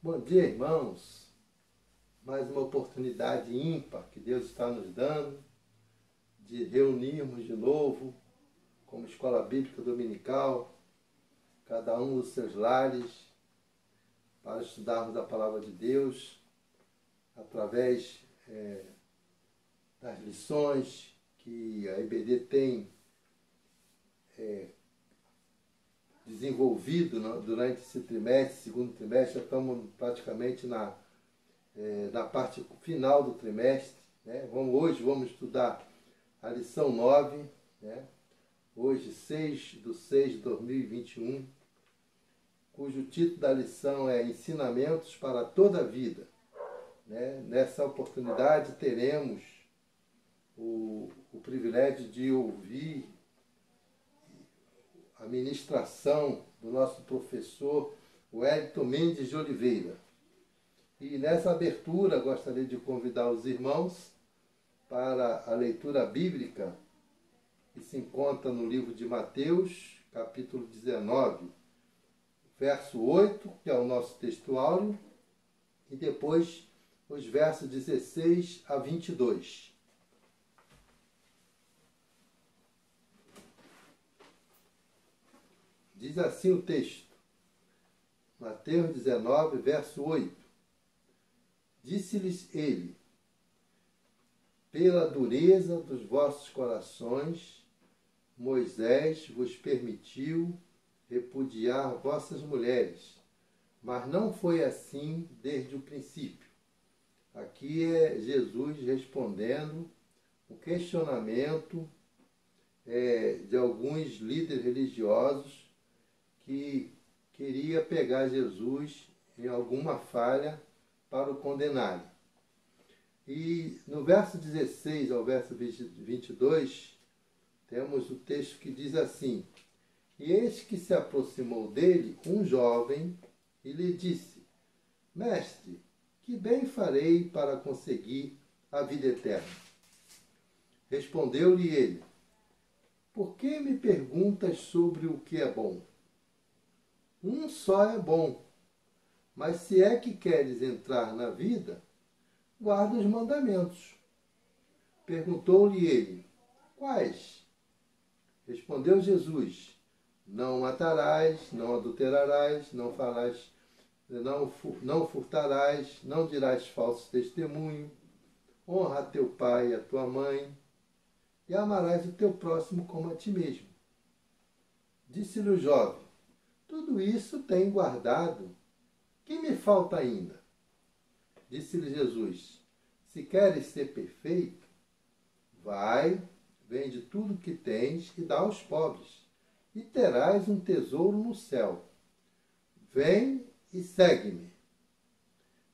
Bom dia, irmãos. Mais uma oportunidade ímpar que Deus está nos dando de reunirmos de novo como Escola Bíblica Dominical, cada um dos seus lares, para estudarmos a Palavra de Deus através das lições que a IBD tem desenvolvido durante esse trimestre, segundo trimestre. Já estamos praticamente na parte final do trimestre, né? Hoje vamos estudar a lição 9, né? Hoje 6/6/2021, cujo título da lição é Ensinamentos para toda a Vida, né? Nessa oportunidade teremos o privilégio de ouvir a ministração do nosso professor Wellington Mendes de Oliveira. E nessa abertura gostaria de convidar os irmãos para a leitura bíblica que se encontra no livro de Mateus, capítulo 19, verso 8, que é o nosso texto áureo, e depois os versos 16 a 22. Diz assim o texto, Mateus 19, verso 8. Disse-lhes ele: pela dureza dos vossos corações, Moisés vos permitiu repudiar vossas mulheres, mas não foi assim desde o princípio. Aqui é Jesus respondendo o questionamento de alguns líderes religiosos que queria pegar Jesus em alguma falha para o condenarem. E no verso 16 ao verso 22, temos o texto que diz assim: e eis que se aproximou dele um jovem e lhe disse: mestre, que bem farei para conseguir a vida eterna? Respondeu-lhe ele: por que me perguntas sobre o que é bom? Um só é bom, mas se é que queres entrar na vida, guarda os mandamentos. Perguntou-lhe ele: quais? Respondeu Jesus: não matarás, não adulterarás, não furtarás, não dirás falso testemunho, honra a teu pai e a tua mãe, e amarás o teu próximo como a ti mesmo. Disse-lhe o jovem: tudo isso tenho guardado. Que me falta ainda? Disse-lhe Jesus: se queres ser perfeito, vai, vende tudo o que tens e dá aos pobres, e terás um tesouro no céu. Vem e segue-me.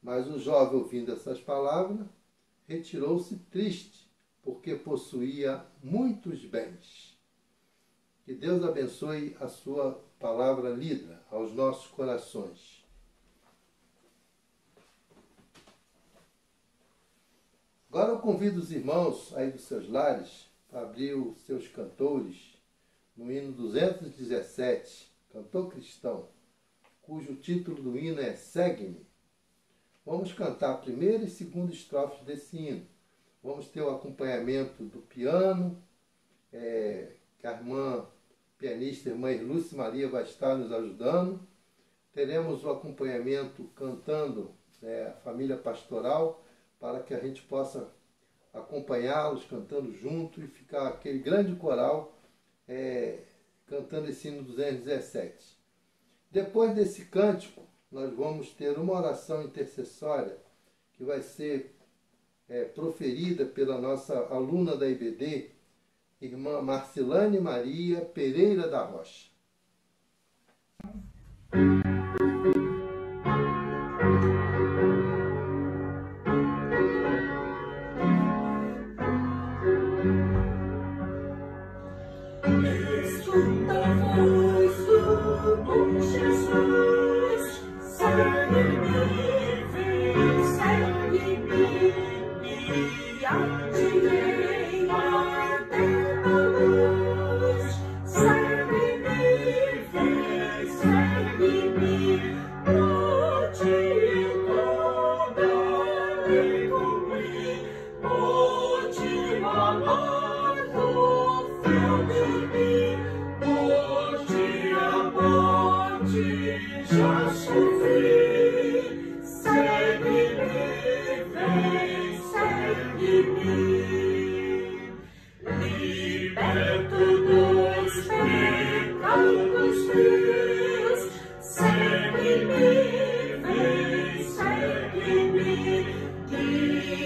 Mas o jovem, ouvindo essas palavras, retirou-se triste, porque possuía muitos bens. Que Deus abençoe a sua palavra lida aos nossos corações. Agora eu convido os irmãos aí dos seus lares para abrir os seus cantores no hino 217, cantor cristão, cujo título do hino é Segue-me. Vamos cantar a primeira e segunda estrofes desse hino. Vamos ter o acompanhamento do piano, que a irmã pianista, irmã Lúcia Maria, vai estar nos ajudando. Teremos o acompanhamento cantando a família pastoral, para que a gente possa acompanhá-los cantando junto e ficar aquele grande coral cantando esse hino 217. Depois desse cântico, nós vamos ter uma oração intercessória que vai ser proferida pela nossa aluna da IBD, irmã Marcilane Maria Pereira da Rocha. Escuta a voz do bom Jesus, segue-me, vem, segue-me, e atirei até a luz, segue-me, vem, segue-me. amado Filho de mim, por ti a morte já sofri. Segue-me, vem, segue-me, liberto dos pecados teus. Segue-me, vem, segue-me,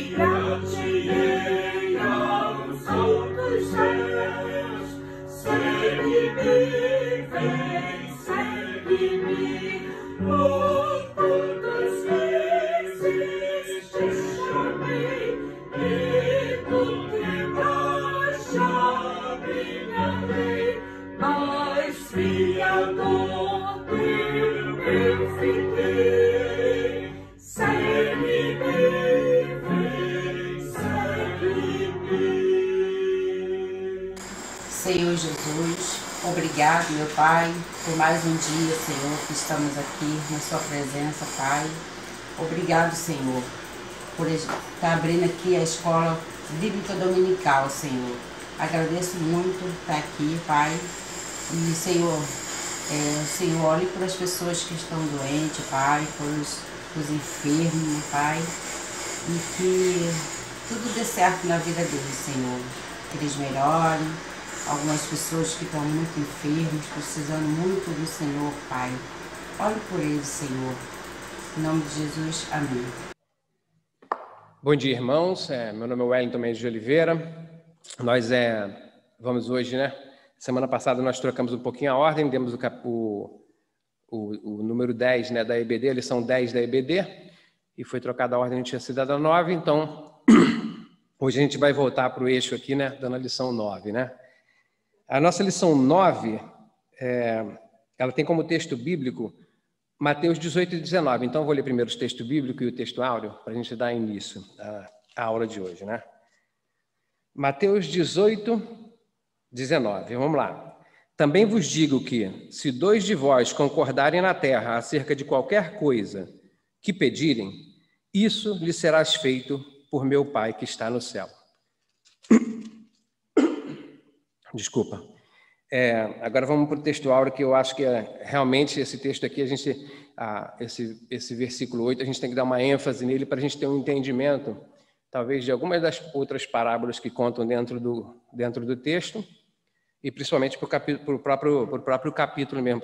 guiar-te-ei aos altos céus. Segue-me, vem, segue-me, oh, quantas vezes te chamei e tu quebraste a minha lei, mas fiador eu fiquei. Segue-me, vem, segue-me. Senhor Jesus, obrigado, meu Pai, por mais um dia, Senhor, que estamos aqui na sua presença, Pai. Obrigado, Senhor, por estar abrindo aqui a escola bíblica dominical, Senhor. Agradeço muito estar aqui, Pai. E, Senhor, Senhor, olhe para as pessoas que estão doentes, Pai, por os enfermos, Pai, e que tudo dê certo na vida deles, Senhor. Que eles melhorem. Algumas pessoas que estão muito enfermas, precisando muito do Senhor, Pai. Olhe por eles, Senhor. Em nome de Jesus, amém. Bom dia, irmãos. Meu nome é Wellington Mendes de Oliveira. Nós vamos hoje, né? Semana passada nós trocamos um pouquinho a ordem, demos o número 10, né, da EBD, a lição 10 da EBD, e foi trocada a ordem, a gente tinha sido a 9, então hoje a gente vai voltar para o eixo aqui, né, dando a lição 9, né? A nossa lição 9, ela tem como texto bíblico Mateus 18 e 19. Então, eu vou ler primeiro o texto bíblico e o texto áureo, para a gente dar início à aula de hoje, né? Mateus 18, 19. Vamos lá. Também vos digo que, se 2 de vós concordarem na terra acerca de qualquer coisa que pedirem, isso lhe será feito por meu Pai que está no céu. Desculpa. Agora vamos para o texto áureo, que eu acho que realmente esse texto aqui, esse versículo 8, a gente tem que dar uma ênfase nele para a gente ter um entendimento, talvez, de algumas das outras parábolas que contam dentro do texto, e principalmente para o próprio capítulo mesmo,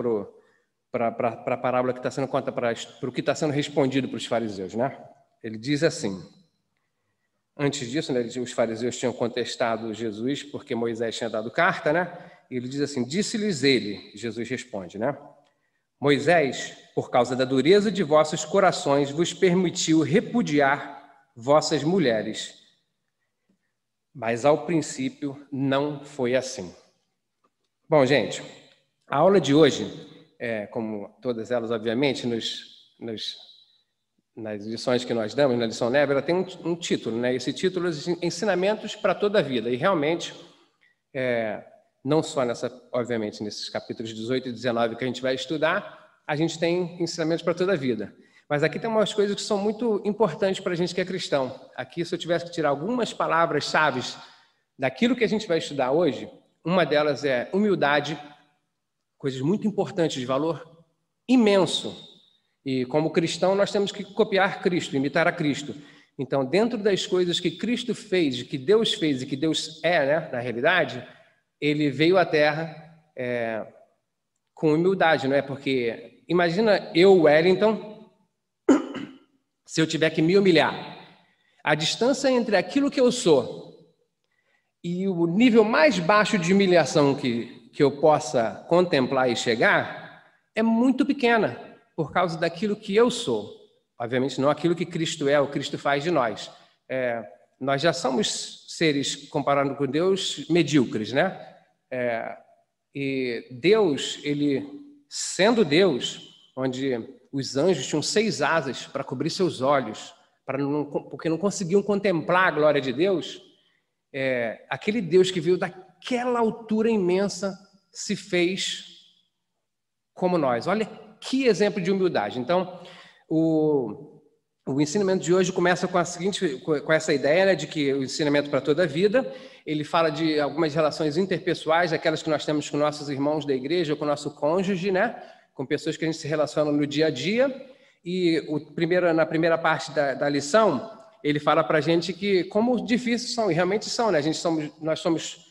para a parábola que está sendo contada, para o que está sendo respondido para os fariseus, né? Ele diz assim. Antes disso, né, os fariseus tinham contestado Jesus porque Moisés tinha dado carta, né? E ele diz assim, disse-lhes ele, Jesus responde, né? Moisés, por causa da dureza de vossos corações, vos permitiu repudiar vossas mulheres. Mas ao princípio não foi assim. Bom, gente, a aula de hoje, como todas elas, obviamente, nas lições que nós damos, na lição 9, ela tem um título, né? Esse título é Ensinamentos para toda a Vida. E realmente, não só obviamente, nesses capítulos 18 e 19 que a gente vai estudar, a gente tem ensinamentos para toda a vida. Mas aqui tem umas coisas que são muito importantes para a gente que é cristão. Aqui, se eu tivesse que tirar algumas palavras-chave daquilo que a gente vai estudar hoje, uma delas é humildade, coisas muito importantes, de valor imenso. E como cristão, nós temos que copiar Cristo, imitar a Cristo. Então, dentro das coisas que Cristo fez, que Deus fez e que Deus né, na realidade, ele veio à Terra com humildade, não é? Porque imagina eu, Wellington, se eu tiver que me humilhar. A distância entre aquilo que eu sou e o nível mais baixo de humilhação que eu possa contemplar e chegar é muito pequena, por causa daquilo que eu sou. Obviamente, não aquilo que Cristo é, o Cristo faz de nós. Nós já somos seres, comparando com Deus, medíocres, né? E Deus, ele, sendo Deus, onde os anjos tinham 6 asas para cobrir seus olhos, porque não conseguiam contemplar a glória de Deus, aquele Deus que veio daquela altura imensa se fez como nós. Olha que exemplo de humildade. Então, o ensinamento de hoje começa com essa ideia, né, de que o ensinamento para toda a vida, ele fala de algumas relações interpessoais, aquelas que nós temos com nossos irmãos da igreja, ou com o nosso cônjuge, né? Com pessoas que a gente se relaciona no dia a dia. E na primeira parte da lição, ele fala para a gente que como difíceis são, e realmente são, né? Nós somos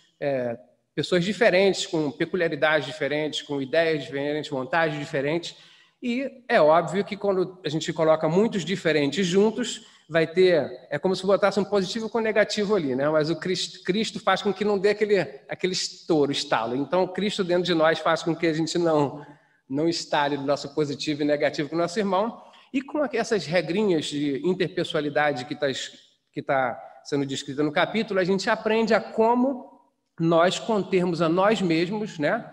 pessoas diferentes, com peculiaridades diferentes, com ideias diferentes, vontades diferentes. E é óbvio que quando a gente coloca muitos diferentes juntos, vai ter... É como se botasse um positivo com um negativo ali, né? Mas o Cristo faz com que não dê aquele estouro, estalo. Então, o Cristo dentro de nós faz com que a gente não estale do nosso positivo e negativo com o nosso irmão. E com essas regrinhas de interpessoalidade que está sendo descrita no capítulo, a gente aprende a como nós contermos a nós mesmos, né?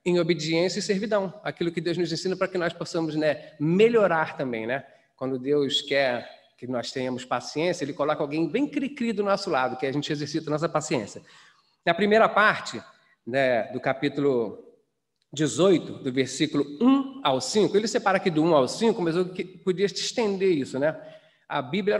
Em obediência e servidão, aquilo que Deus nos ensina para que nós possamos, né, melhorar também, né? Quando Deus quer que nós tenhamos paciência, Ele coloca alguém bem cri-cri do nosso lado, que a gente exercita a nossa paciência. Na primeira parte, né, do capítulo 18, do versículo 1 ao 5, ele separa aqui do 1 ao 5, mas eu podia estender isso, né? A Bíblia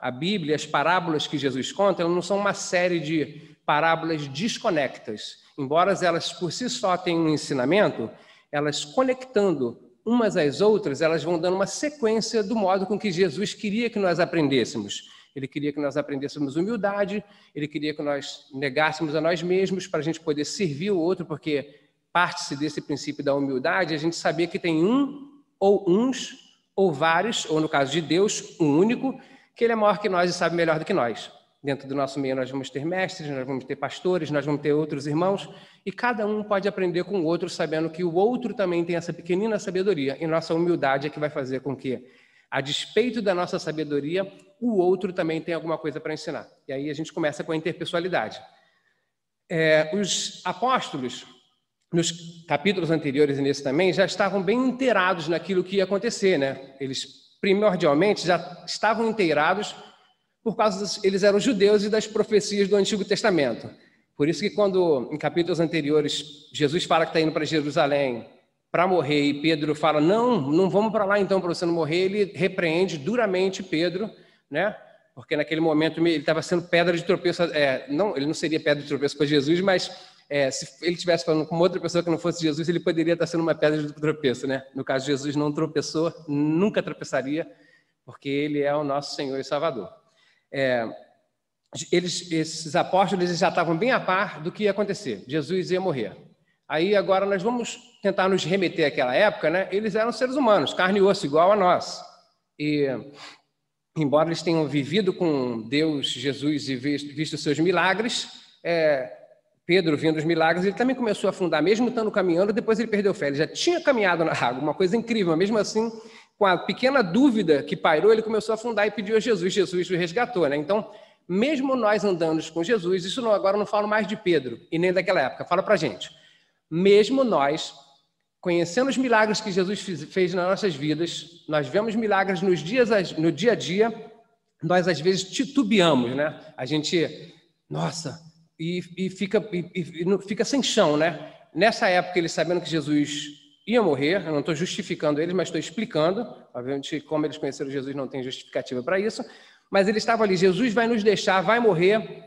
a Bíblia, as parábolas que Jesus conta, elas não são uma série de parábolas desconectas. Embora elas por si só tenham um ensinamento, elas conectando umas às outras, elas vão dando uma sequência do modo com que Jesus queria que nós aprendêssemos. Ele queria que nós aprendêssemos humildade, ele queria que nós negássemos a nós mesmos para a gente poder servir o outro, porque parte-se desse princípio da humildade, a gente saber que tem ou uns, ou vários, ou no caso de Deus, um único, que ele é maior que nós e sabe melhor do que nós. Dentro do nosso meio nós vamos ter mestres, nós vamos ter pastores, nós vamos ter outros irmãos, e cada um pode aprender com o outro, sabendo que o outro também tem essa pequenina sabedoria, e nossa humildade é que vai fazer com que, a despeito da nossa sabedoria, o outro também tem alguma coisa para ensinar. E aí a gente começa com a interpessoalidade. Os apóstolos, nos capítulos anteriores e nesse também, já estavam bem inteirados naquilo que ia acontecer, né? Eles, primordialmente, já estavam inteirados por causa eles eram judeus e das profecias do Antigo Testamento. Por isso que quando, em capítulos anteriores, Jesus fala que está indo para Jerusalém para morrer e Pedro fala, não vamos para lá então para você não morrer, ele repreende duramente Pedro, né? Porque naquele momento ele estava sendo pedra de tropeço, ele não seria pedra de tropeço para Jesus, mas se ele estivesse falando com outra pessoa que não fosse Jesus, ele poderia estar sendo uma pedra de tropeço, né? No caso, Jesus não tropeçou, nunca tropeçaria, porque ele é o nosso Senhor e Salvador. Esses apóstolos eles já estavam bem a par do que ia acontecer. Jesus ia morrer. Aí agora nós vamos tentar nos remeter àquela época, né? Eles eram seres humanos, carne e osso, igual a nós. E embora eles tenham vivido com Deus, Jesus e visto seus milagres, Pedro, vendo os milagres, ele também começou a afundar, mesmo estando caminhando, depois ele perdeu fé. Ele já tinha caminhado na água, uma coisa incrível, mas mesmo assim, com a pequena dúvida que pairou, ele começou a afundar e pediu a Jesus. Jesus o resgatou, né? Então, mesmo nós andando com Jesus, isso agora não falo mais de Pedro e nem daquela época, fala pra gente. Mesmo nós, conhecendo os milagres que Jesus fez nas nossas vidas, nós vemos milagres no dia a dia, nós às vezes titubeamos, né? A gente, nossa, e fica sem chão, né? Nessa época, eles sabendo que Jesus ia morrer, eu não estou justificando eles, mas estou explicando, obviamente, como eles conheceram Jesus, não tem justificativa para isso, mas eles estavam ali, Jesus vai nos deixar, vai morrer,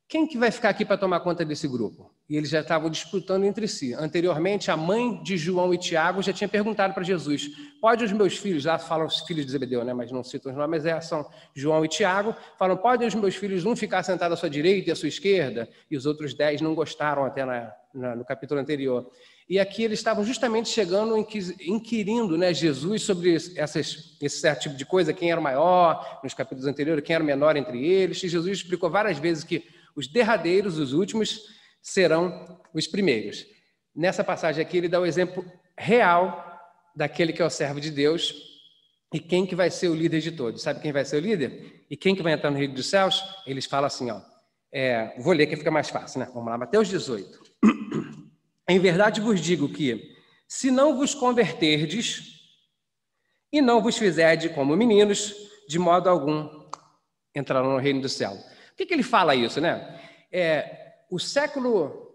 quem que vai ficar aqui para tomar conta desse grupo? E eles já estavam disputando entre si. Anteriormente, a mãe de João e Tiago já tinha perguntado para Jesus, pode os meus filhos, lá falam os filhos de Zebedeu, né? Mas não citam os nomes, mas são João e Tiago, falam, podem os meus filhos não ficar sentados à sua direita e à sua esquerda? E os outros 10 não gostaram até no capítulo anterior. E aqui eles estavam justamente chegando, inquirindo, né, Jesus sobre esse certo tipo de coisa, quem era o maior, nos capítulos anteriores, quem era o menor entre eles. E Jesus explicou várias vezes que os derradeiros, os últimos, serão os primeiros. Nessa passagem aqui, ele dá o exemplo real daquele que é o servo de Deus e quem que vai ser o líder de todos. Sabe quem vai ser o líder? E quem que vai entrar no reino dos céus? Eles falam assim, vou ler que fica mais fácil, né? Vamos lá, Mateus 18. Em verdade vos digo que, se não vos converterdes e não vos fizerdes como meninos, de modo algum entrarão no reino do céu. Por que ele fala isso, né? O século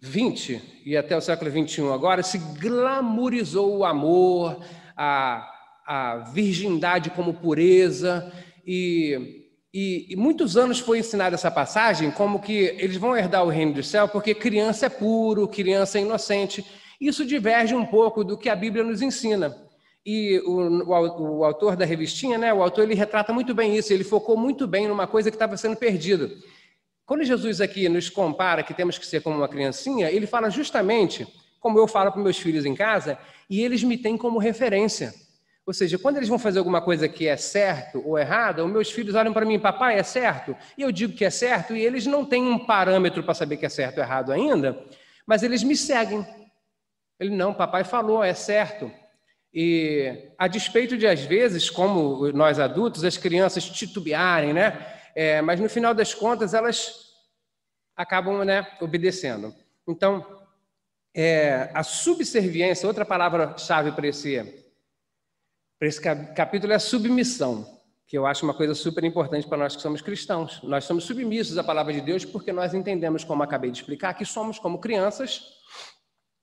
XX e até o século XXI agora se glamourizou o amor, a virgindade como pureza e E muitos anos foi ensinada essa passagem como que eles vão herdar o reino do céu porque criança é puro, criança é inocente. Isso diverge um pouco do que a Bíblia nos ensina. E o autor da revistinha, né, o autor, ele retrata muito bem isso, ele focou muito bem numa coisa que estava sendo perdida. Quando Jesus aqui nos compara que temos que ser como uma criancinha, ele fala justamente, como eu falo para meus filhos em casa, e eles me têm como referência. Ou seja, quando eles vão fazer alguma coisa que é certo ou errada, os meus filhos olham para mim, papai, é certo? E eu digo que é certo, e eles não têm um parâmetro para saber que é certo ou errado ainda, mas eles me seguem. Ele, não, papai falou, é certo. E a despeito de, às vezes, como nós adultos, as crianças titubearem, né? Mas no final das contas, elas acabam, né, obedecendo. Então, a subserviência, outra palavra-chave para esse capítulo é a submissão, que eu acho uma coisa super importante para nós que somos cristãos. Nós somos submissos à palavra de Deus porque nós entendemos, como acabei de explicar, que somos como crianças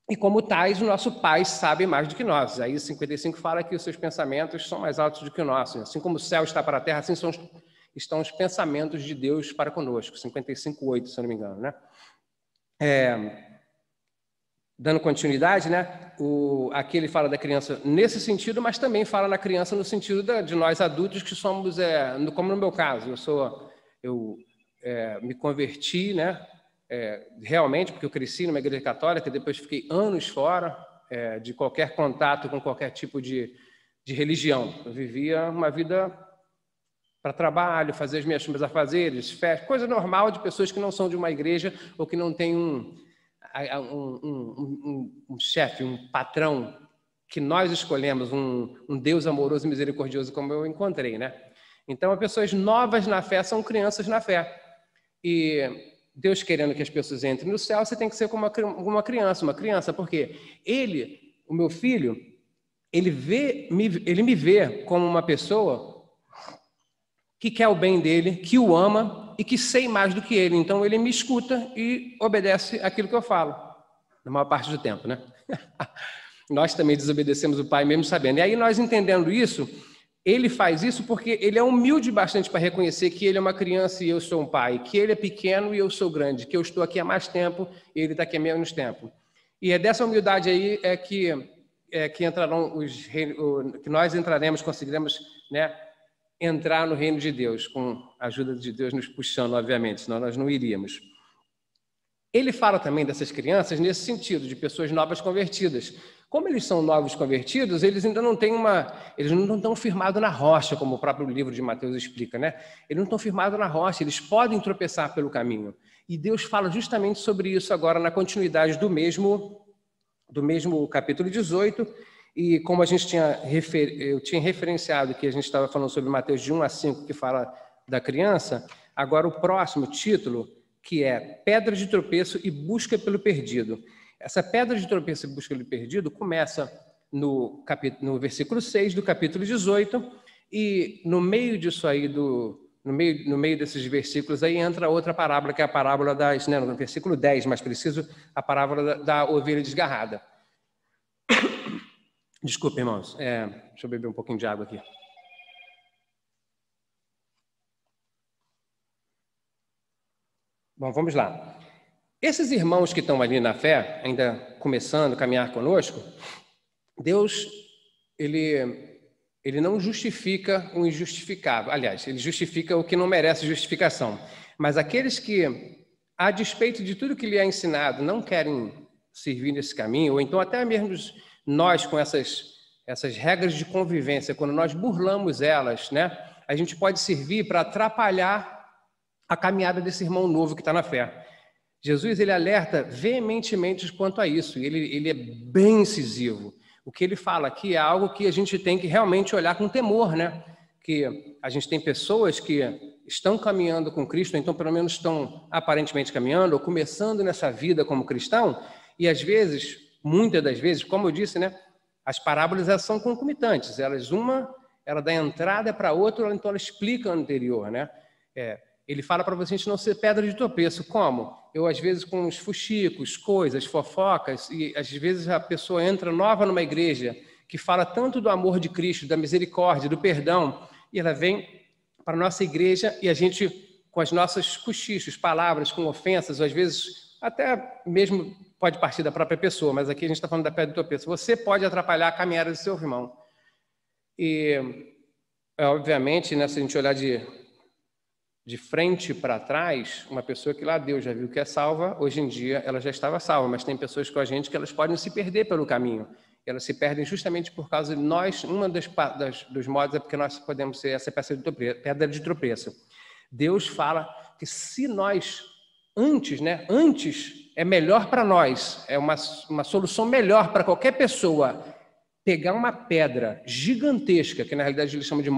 e como tais, o nosso Pai sabe mais do que nós. Aí 55 fala que os seus pensamentos são mais altos do que o nosso. Assim como o céu está para a terra, assim estão os pensamentos de Deus para conosco. 55:8, se eu não me engano, né? Dando continuidade, né? Aqui ele fala da criança nesse sentido, mas também fala na criança no sentido de nós adultos que somos, como no meu caso, eu me converti, né? Realmente, porque eu cresci numa igreja católica, depois fiquei anos fora de qualquer contato com qualquer tipo de religião. Eu vivia uma vida para trabalho, fazer os meus afazeres, festas, coisa normal de pessoas que não são de uma igreja ou que não têm um chefe, um patrão que nós escolhemos, um Deus amoroso e misericordioso como eu encontrei, né? Então, as pessoas novas na fé são crianças na fé. E Deus querendo que as pessoas entrem no céu, você tem que ser como uma criança, porque o meu filho, ele me vê como uma pessoa que quer o bem dele, que o ama e que sei mais do que ele. Então, ele me escuta e obedece aquilo que eu falo, na maior parte do tempo, né? Nós também desobedecemos o pai, mesmo sabendo. E aí, nós entendendo isso, ele faz isso porque ele é humilde bastante para reconhecer que ele é uma criança e eu sou um pai, que ele é pequeno e eu sou grande, que eu estou aqui há mais tempo e ele está aqui há menos tempo. E é dessa humildade aí que entrarão que nós entraremos, conseguiremos, né, entrar no reino de Deus, com a ajuda de Deus nos puxando, obviamente, senão nós não iríamos. Ele fala também dessas crianças nesse sentido, de pessoas novas convertidas. Como eles são novos convertidos, eles ainda não têm eles não estão firmados na rocha, como o próprio livro de Mateus explica, né? Eles não estão firmados na rocha, eles podem tropeçar pelo caminho. E Deus fala justamente sobre isso agora na continuidade do mesmo capítulo 18, e como eu tinha referenciado que a gente estava falando sobre Mateus de 1 a 5, que fala da criança, agora o próximo título, que é Pedra de Tropeço e Busca pelo Perdido. Essa pedra de tropeço e busca pelo perdido começa no versículo 6 do capítulo 18, e no meio disso aí, no meio desses versículos, aí entra outra parábola, que é a parábola no versículo 10, mais preciso, a parábola da ovelha desgarrada. Desculpa, irmãos, deixa eu beber um pouquinho de água aqui. Bom, vamos lá. Esses irmãos que estão ali na fé, ainda começando a caminhar conosco, Deus, ele não justifica o injustificável. Aliás, ele justifica o que não merece justificação. Mas aqueles que, a despeito de tudo que lhe é ensinado, não querem servir nesse caminho, ou então até mesmo nós com essas regras de convivência, quando nós burlamos elas, né, a gente pode servir para atrapalhar a caminhada desse irmão novo que está na fé. Jesus, ele alerta veementemente quanto a isso, e ele é bem incisivo. O que ele fala aqui é algo que a gente tem que realmente olhar com temor, né? Que a gente tem pessoas que estão caminhando com Cristo, ou então pelo menos estão aparentemente caminhando, ou começando nessa vida como cristão, e às vezes, muitas das vezes, como eu disse, né? As parábolas elas são concomitantes, ela dá entrada para a outra, então ela explica o anterior, né? Ele fala para você não ser pedra de tropeço. Como? Eu, às vezes, com os fuxicos, coisas, fofocas, e às vezes a pessoa entra nova numa igreja que fala tanto do amor de Cristo, da misericórdia, do perdão, e ela vem para a nossa igreja e a gente, com as nossas cochichos, palavras, com ofensas, ou às vezes até mesmo pode partir da própria pessoa, mas aqui a gente está falando da pedra de tropeço. Você pode atrapalhar a caminhada do seu irmão. E, obviamente, né, se a gente olhar de frente para trás, uma pessoa que lá Deus já viu que é salva, hoje em dia ela já estava salva, mas tem pessoas com a gente que elas podem se perder pelo caminho. Elas se perdem justamente por causa de nós, dos modos é porque nós podemos ser essa pedra de tropeço. Deus fala que se nós, antes é melhor para nós, é uma solução melhor para qualquer pessoa pegar uma pedra gigantesca, que na realidade eles chamam de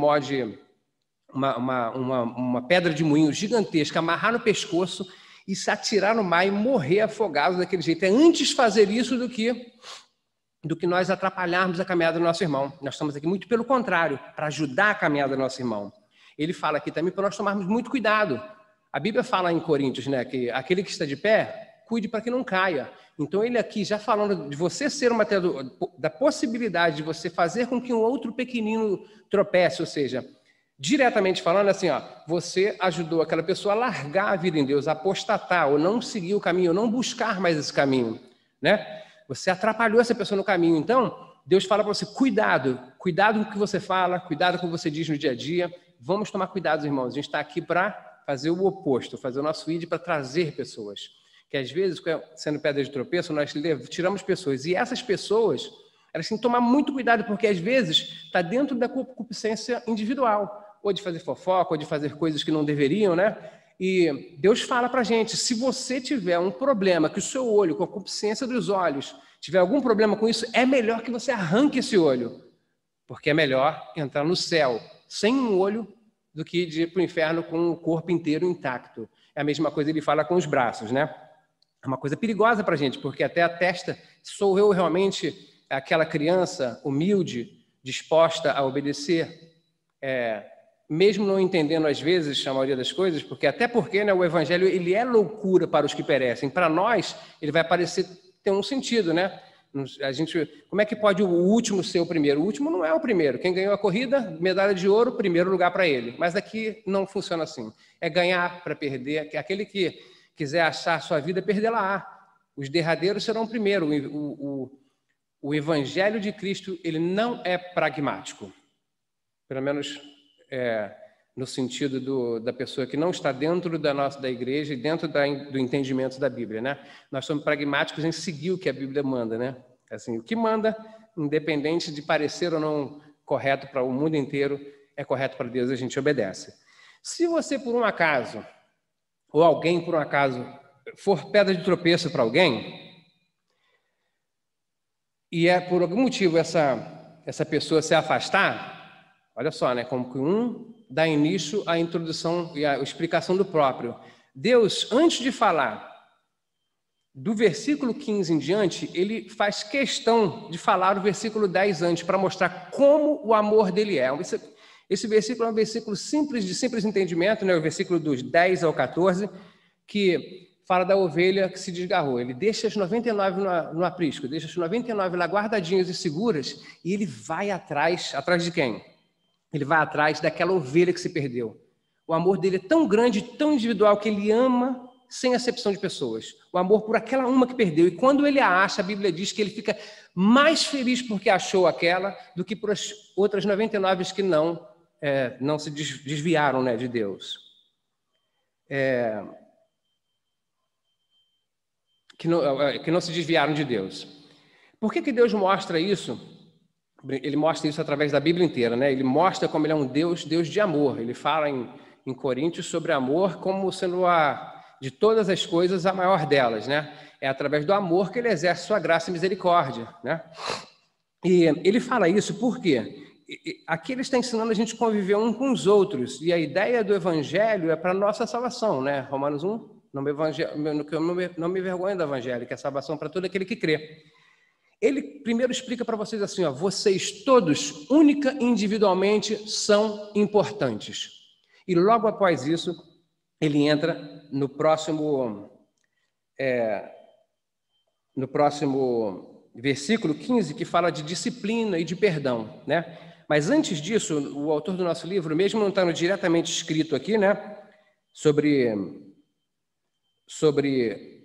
uma pedra de moinho gigantesca, amarrar no pescoço e se atirar no mar e morrer afogado daquele jeito. É antes fazer isso do que nós atrapalharmos a caminhada do nosso irmão. Nós estamos aqui muito pelo contrário, para ajudar a caminhada do nosso irmão. Ele fala aqui também para nós tomarmos muito cuidado. A Bíblia fala em Coríntios, né, que aquele que está de pé, cuide para que não caia. Então ele aqui já falando de você ser da possibilidade de você fazer com que um outro pequenino tropece, ou seja, diretamente falando assim, ó, você ajudou aquela pessoa a largar a vida em Deus, a apostatar, ou não seguir o caminho, ou não buscar mais esse caminho, né? Você atrapalhou essa pessoa no caminho. Então, Deus fala para você, cuidado com o que você fala, cuidado com o que você diz no dia a dia. Vamos tomar cuidado, irmãos. A gente está aqui para fazer o oposto, fazer o nosso ID para trazer pessoas. Que às vezes, sendo pedra de tropeço, nós tiramos pessoas. E essas pessoas, elas têm que tomar muito cuidado, porque às vezes está dentro da concupiscência individual. Ou de fazer fofoca, ou de fazer coisas que não deveriam, né? E Deus fala para a gente, se você tiver um problema, que o seu olho, com a concupiscência dos olhos, tiver algum problema com isso, é melhor que você arranque esse olho, porque é melhor entrar no céu sem um olho do que ir para o inferno com o corpo inteiro intacto. É a mesma coisa ele fala com os braços, né? É uma coisa perigosa para a gente, porque até a testa, sou eu realmente aquela criança humilde, disposta a obedecer, mesmo não entendendo às vezes a maioria das coisas, porque né, o evangelho ele é loucura para os que perecem. Para nós, ele vai parecer ter um sentido, né? Como é que pode o último ser o primeiro? O último não é o primeiro. Quem ganhou a corrida, medalha de ouro, primeiro lugar para ele. Mas aqui não funciona assim. É ganhar para perder. Aquele que quiser achar a sua vida, perdê-la. Os derradeiros serão primeiro. O evangelho de Cristo ele não é pragmático. Pelo menos no sentido da pessoa que não está dentro da igreja e dentro do entendimento da Bíblia, né? Nós somos pragmáticos em seguir o que a Bíblia manda, né? Assim, o que manda, independente de parecer ou não correto para o mundo inteiro, é correto para Deus e a gente obedece. Se você, por um acaso, ou alguém, por um acaso, for pedra de tropeço para alguém, e por algum motivo essa pessoa se afastar, olha só, né? Como que dá início à introdução e à explicação do próprio. Deus, antes de falar do versículo 15 em diante, ele faz questão de falar o versículo 10 antes, para mostrar como o amor dele é. Esse versículo é um versículo simples, de simples entendimento, né? O versículo dos 10 ao 14, que fala da ovelha que se desgarrou. Ele deixa as 99 no aprisco, deixa as 99 lá guardadinhas e seguras, e ele vai atrás de quem? Ele vai atrás daquela ovelha que se perdeu. O amor dele é tão grande, tão individual, que ele ama sem acepção de pessoas. O amor por aquela uma que perdeu. E quando ele a acha, a Bíblia diz que ele fica mais feliz porque achou aquela do que por as outras 99 que não se desviaram, né, de Deus. Que não se desviaram de Deus. Por que Deus mostra isso? Ele mostra isso através da Bíblia inteira, né? Ele mostra como ele é um Deus de amor. Ele fala em Coríntios sobre amor como sendo de todas as coisas a maior delas, né? É através do amor que ele exerce sua graça e misericórdia, né? E ele fala isso porque aqui ele está ensinando a gente a conviver um com os outros. E a ideia do evangelho é para a nossa salvação, né? Romanos 1, não me envergonhe do evangelho, que é salvação para todo aquele que crê. Ele primeiro explica para vocês assim, ó, vocês todos, única e individualmente, são importantes. E logo após isso, ele entra no próximo versículo 15, que fala de disciplina e de perdão, né? Mas antes disso, o autor do nosso livro, mesmo não estando diretamente escrito aqui, né, sobre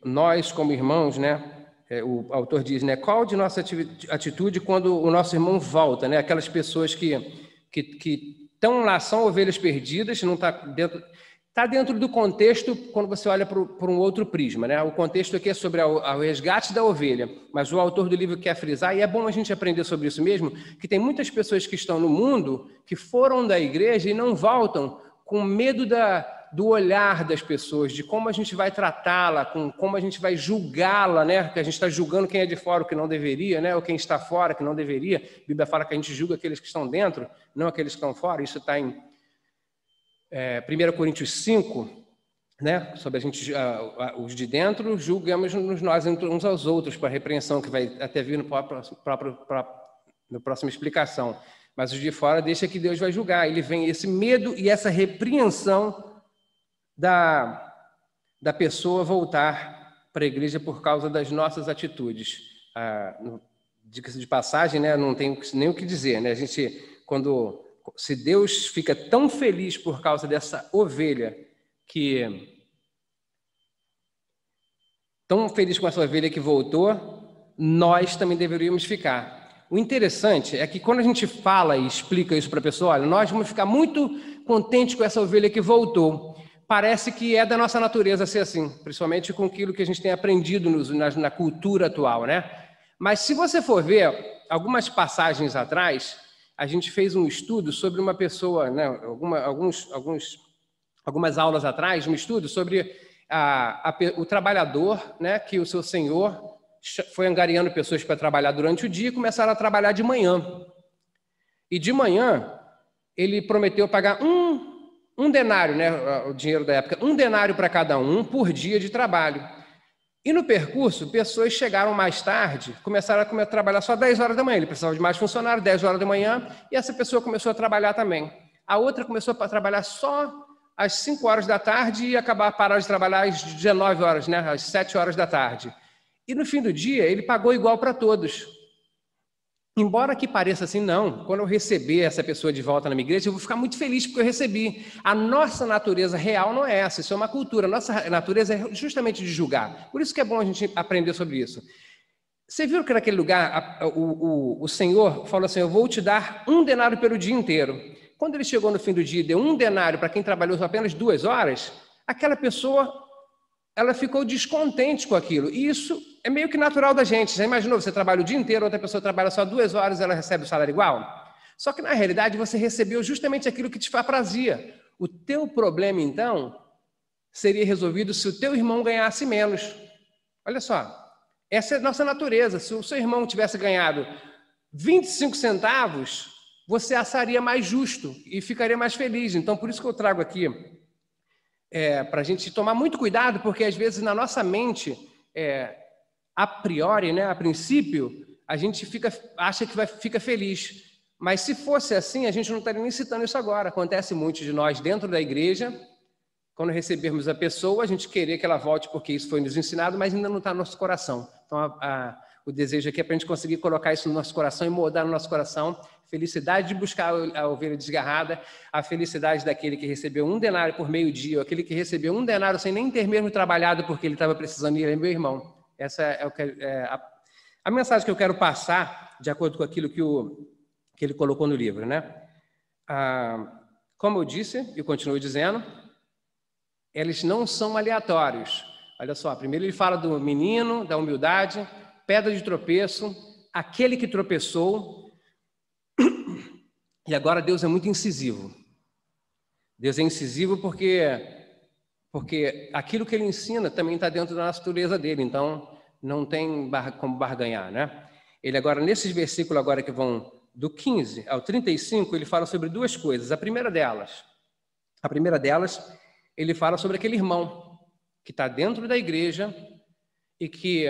nós como irmãos, né, o autor diz, né, qual de nossa atitude quando o nosso irmão volta, né, aquelas pessoas que estão lá, são ovelhas perdidas, não está dentro do contexto quando você olha por um outro prisma, né? O contexto aqui é sobre o resgate da ovelha, mas o autor do livro quer frisar, e é bom a gente aprender sobre isso mesmo, que tem muitas pessoas que estão no mundo, que foram da igreja e não voltam, com medo do olhar das pessoas, de como a gente vai tratá-la, como a gente vai julgá-la, né? Que a gente está julgando quem é de fora, o que não deveria, né? Ou quem está fora, que não deveria. A Bíblia fala que a gente julga aqueles que estão dentro, não aqueles que estão fora. Isso está em 1 Coríntios 5, né? Sobre a gente, os de dentro, julgamos nós uns aos outros, para a repreensão, que vai até vir na próxima explicação. Mas os de fora deixa que Deus vai julgar. Ele vem esse medo e essa repreensão da pessoa voltar para a igreja por causa das nossas atitudes. Dica de passagem, né? Não tem nem o que dizer, né? A gente, se Deus fica tão feliz por causa dessa ovelha tão feliz com essa ovelha que voltou, nós também deveríamos ficar. O interessante é que quando a gente fala e explica isso para a pessoa, olha, nós vamos ficar muito contentes com essa ovelha que voltou. Parece que é da nossa natureza ser assim, principalmente com aquilo que a gente tem aprendido na cultura atual, né? Mas se você for ver, algumas passagens atrás, a gente fez um estudo sobre uma pessoa, né? Algumas aulas atrás, um estudo sobre o trabalhador, né? Que o seu senhor foi angariando pessoas para trabalhar durante o dia e começaram a trabalhar de manhã. E de manhã, ele prometeu pagar um denário, né, o dinheiro da época, 1 denário para cada um por dia de trabalho. E no percurso, pessoas chegaram mais tarde, começaram a trabalhar só 10 horas da manhã. Ele precisava de mais funcionários, 10 horas da manhã, e essa pessoa começou a trabalhar também. A outra começou a trabalhar só às 5 horas da tarde e parar de trabalhar às 19 horas, né, às 7 horas da tarde. E no fim do dia, ele pagou igual para todos. Embora que pareça assim, não. Quando eu receber essa pessoa de volta na minha igreja, eu vou ficar muito feliz porque eu recebi. A nossa natureza real não é essa, isso é uma cultura. A nossa natureza é justamente de julgar. Por isso que é bom a gente aprender sobre isso. Você viu que naquele lugar o Senhor falou assim, eu vou te dar 1 denário pelo dia inteiro. Quando ele chegou no fim do dia e deu 1 denário para quem trabalhou apenas 2 horas, aquela pessoa ela ficou descontente com aquilo. E isso é meio que natural da gente. Já imaginou? Você trabalha o dia inteiro, outra pessoa trabalha só 2 horas e ela recebe o salário igual? Só que, na realidade, você recebeu justamente aquilo que te aprazia. O teu problema, então, seria resolvido se o teu irmão ganhasse menos. Olha só, essa é a nossa natureza. Se o seu irmão tivesse ganhado 25 centavos, você acharia mais justo e ficaria mais feliz. Então, por isso que eu trago aqui, para a gente tomar muito cuidado, porque às vezes na nossa mente, a priori, né, a princípio, a gente acha que fica feliz. Mas se fosse assim, a gente não estaria nem citando isso agora. Acontece muito de nós dentro da igreja, quando recebermos a pessoa, a gente querer que ela volte porque isso foi nos ensinado, mas ainda não está no nosso coração. Então, o desejo aqui é para a gente conseguir colocar isso no nosso coração e moldar no nosso coração. Felicidade de buscar a ovelha desgarrada, a felicidade daquele que recebeu 1 denário por meio-dia, ou aquele que recebeu 1 denário sem nem ter mesmo trabalhado porque ele estava precisando, e ele é meu irmão. Essa é a mensagem que eu quero passar, de acordo com aquilo que ele colocou no livro, né? Como eu disse, e continuo dizendo, eles não são aleatórios. Olha só, primeiro ele fala do menino, da humildade, pedra de tropeço, aquele que tropeçou. E agora Deus é muito incisivo. Deus é incisivo porque aquilo que ele ensina também está dentro da natureza dele, então não tem como barganhar, né? Ele agora, nesses versículos agora que vão do 15 ao 35, ele fala sobre 2 coisas. A primeira delas, ele fala sobre aquele irmão que está dentro da igreja e que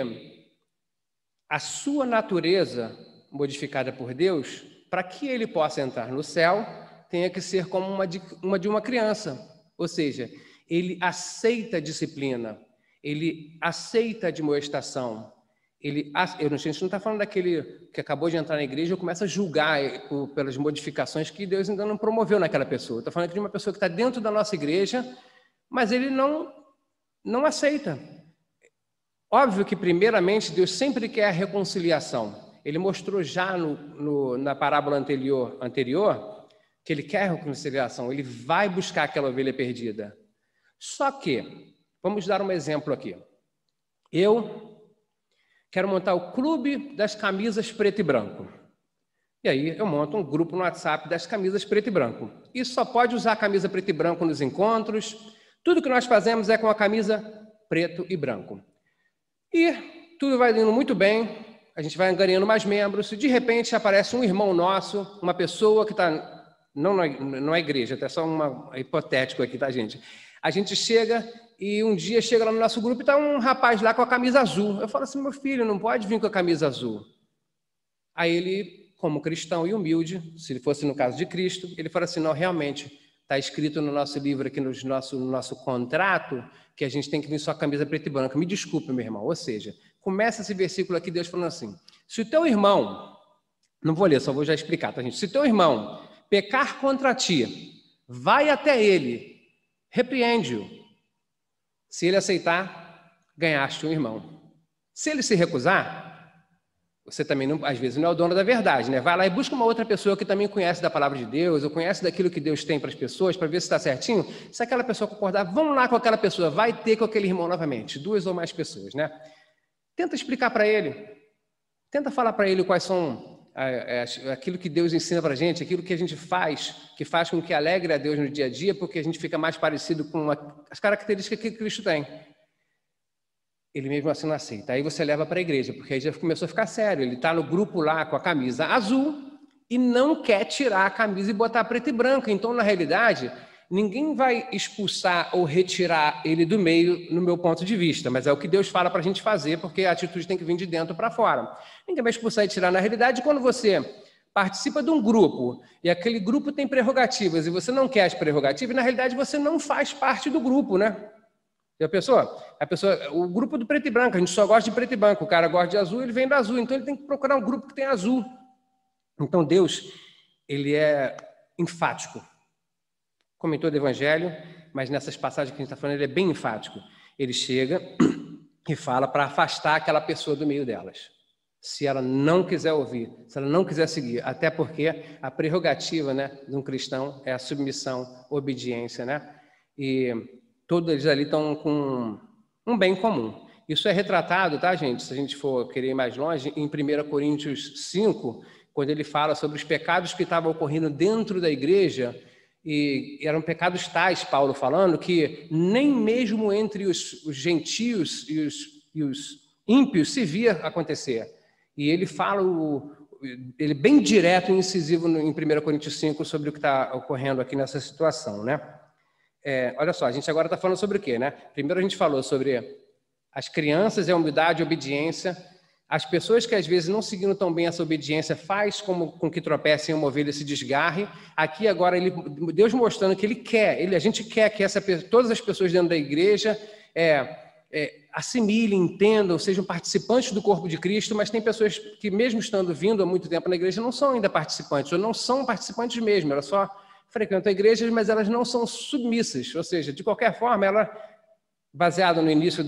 a sua natureza modificada por Deus, para que ele possa entrar no céu, tenha que ser como uma de uma criança. Ou seja, ele aceita a disciplina, ele aceita a admoestação, a gente não está falando daquele que acabou de entrar na igreja e começa a julgar pelas modificações que Deus ainda não promoveu naquela pessoa. Estou falando aqui de uma pessoa que está dentro da nossa igreja, mas ele não aceita. Óbvio que, primeiramente, Deus sempre quer a reconciliação. Ele mostrou já na parábola anterior que ele quer a reconciliação, ele vai buscar aquela ovelha perdida. Só que, vamos dar um exemplo aqui. Eu quero montar o clube das camisas preto e branco. E aí eu monto um grupo no WhatsApp das camisas preto e branco. E só pode usar a camisa preto e branco nos encontros. Tudo que nós fazemos é com a camisa preto e branco. E tudo vai indo muito bem, a gente vai ganhando mais membros, e de repente aparece um irmão nosso, uma pessoa que está... Não é igreja, é só hipotético aqui, tá, gente? A gente chega... E um dia chega lá no nosso grupo e está um rapaz lá com a camisa azul. Eu falo assim, meu filho, não pode vir com a camisa azul. Aí ele, como cristão e humilde, se fosse no caso de Cristo, ele fala assim, não, realmente, está escrito no nosso livro aqui, no nosso contrato, que a gente tem que vir só com a camisa preta e branca. Me desculpe, meu irmão. Ou seja, começa esse versículo aqui, Deus falando assim, se o teu irmão, não vou ler, só vou já explicar, tá, gente? Se o teu irmão pecar contra ti, vai até ele, repreende-o. Se ele aceitar, ganhaste um irmão. Se ele se recusar, você também, às vezes, não é o dono da verdade, né? Vai lá e busca uma outra pessoa que também conhece da palavra de Deus, ou conhece daquilo que Deus tem para as pessoas, para ver se está certinho. Se aquela pessoa concordar, vamos lá com aquela pessoa, vai ter com aquele irmão novamente, 2 ou mais pessoas, né? Tenta explicar para ele, tenta falar para ele quais são aquilo que Deus ensina para a gente, aquilo que a gente faz, que faz com que alegre a Deus no dia a dia, porque a gente fica mais parecido com as características que Cristo tem. Ele mesmo assim não aceita. Aí você leva para a igreja, porque aí já começou a ficar sério. Ele está no grupo lá com a camisa azul e não quer tirar a camisa e botar preta e branca. Então, na realidade, ninguém vai expulsar ou retirar ele do meio, no meu ponto de vista, mas é o que Deus fala para a gente fazer, porque a atitude tem que vir de dentro para fora. Ninguém vai expulsar e tirar. Na realidade, quando você participa de um grupo e aquele grupo tem prerrogativas e você não quer as prerrogativas, na realidade você não faz parte do grupo, né? E a pessoa, o grupo do preto e branco, a gente só gosta de preto e branco, o cara gosta de azul, ele vem do azul, então ele tem que procurar um grupo que tem azul. Então Deus, ele é enfático. Como em todo evangelho, mas nessas passagens que a gente está falando, ele é bem enfático. Ele chega e fala para afastar aquela pessoa do meio delas. Se ela não quiser ouvir, se ela não quiser seguir, até porque a prerrogativa, né, de um cristão é a submissão, obediência, né? E todos eles ali estão com um bem comum. Isso é retratado, tá, gente? Se a gente for querer ir mais longe, em 1 Coríntios 5, quando ele fala sobre os pecados que estavam ocorrendo dentro da igreja, e eram pecados tais, Paulo falando, que nem mesmo entre os gentios e os ímpios se via acontecer. E ele fala, ele é bem direto e incisivo em 1 Coríntios 5 sobre o que está ocorrendo aqui nessa situação, né? Olha só, a gente agora está falando sobre o quê, né? Primeiro a gente falou sobre as crianças, a humildade, a obediência. As pessoas que às vezes não seguindo tão bem essa obediência faz com que tropecem uma ovelha e se desgarre. Aqui agora Deus mostrando que a gente quer que todas as pessoas dentro da igreja assimilem, entendam, sejam participantes do corpo de Cristo, mas tem pessoas que mesmo estando vindo há muito tempo na igreja não são ainda participantes, ou não são participantes mesmo, elas só frequentam a igreja, mas elas não são submissas, ou seja, de qualquer forma, ela, baseada no início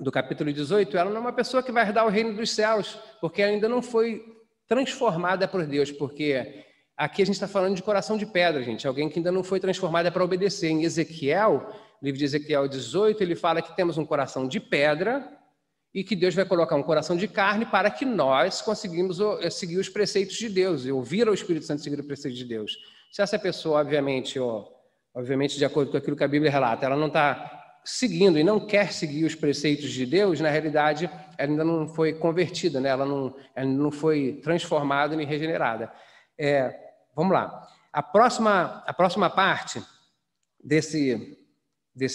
do capítulo 18, ela não é uma pessoa que vai herdar o reino dos céus, porque ela ainda não foi transformada por Deus, porque aqui a gente está falando de coração de pedra, gente, alguém que ainda não foi transformada para obedecer. Em Ezequiel, no livro de Ezequiel 18, ele fala que temos um coração de pedra e que Deus vai colocar um coração de carne para que nós conseguimos seguir os preceitos de Deus, e ouvir ao Espírito Santo seguir o preceito de Deus. Se essa pessoa, obviamente, de acordo com aquilo que a Bíblia relata, ela não está seguindo e não quer seguir os preceitos de Deus, na realidade, ela ainda não foi convertida, né? Ela não foi transformada nem regenerada. Vamos lá. A próxima parte desse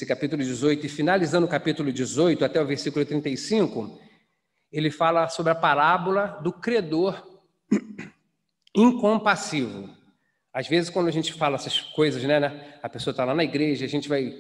capítulo 18, e finalizando o capítulo 18 até o versículo 35, ele fala sobre a parábola do credor incompassivo. Às vezes, quando a gente fala essas coisas, né, a pessoa está lá na igreja, a gente vai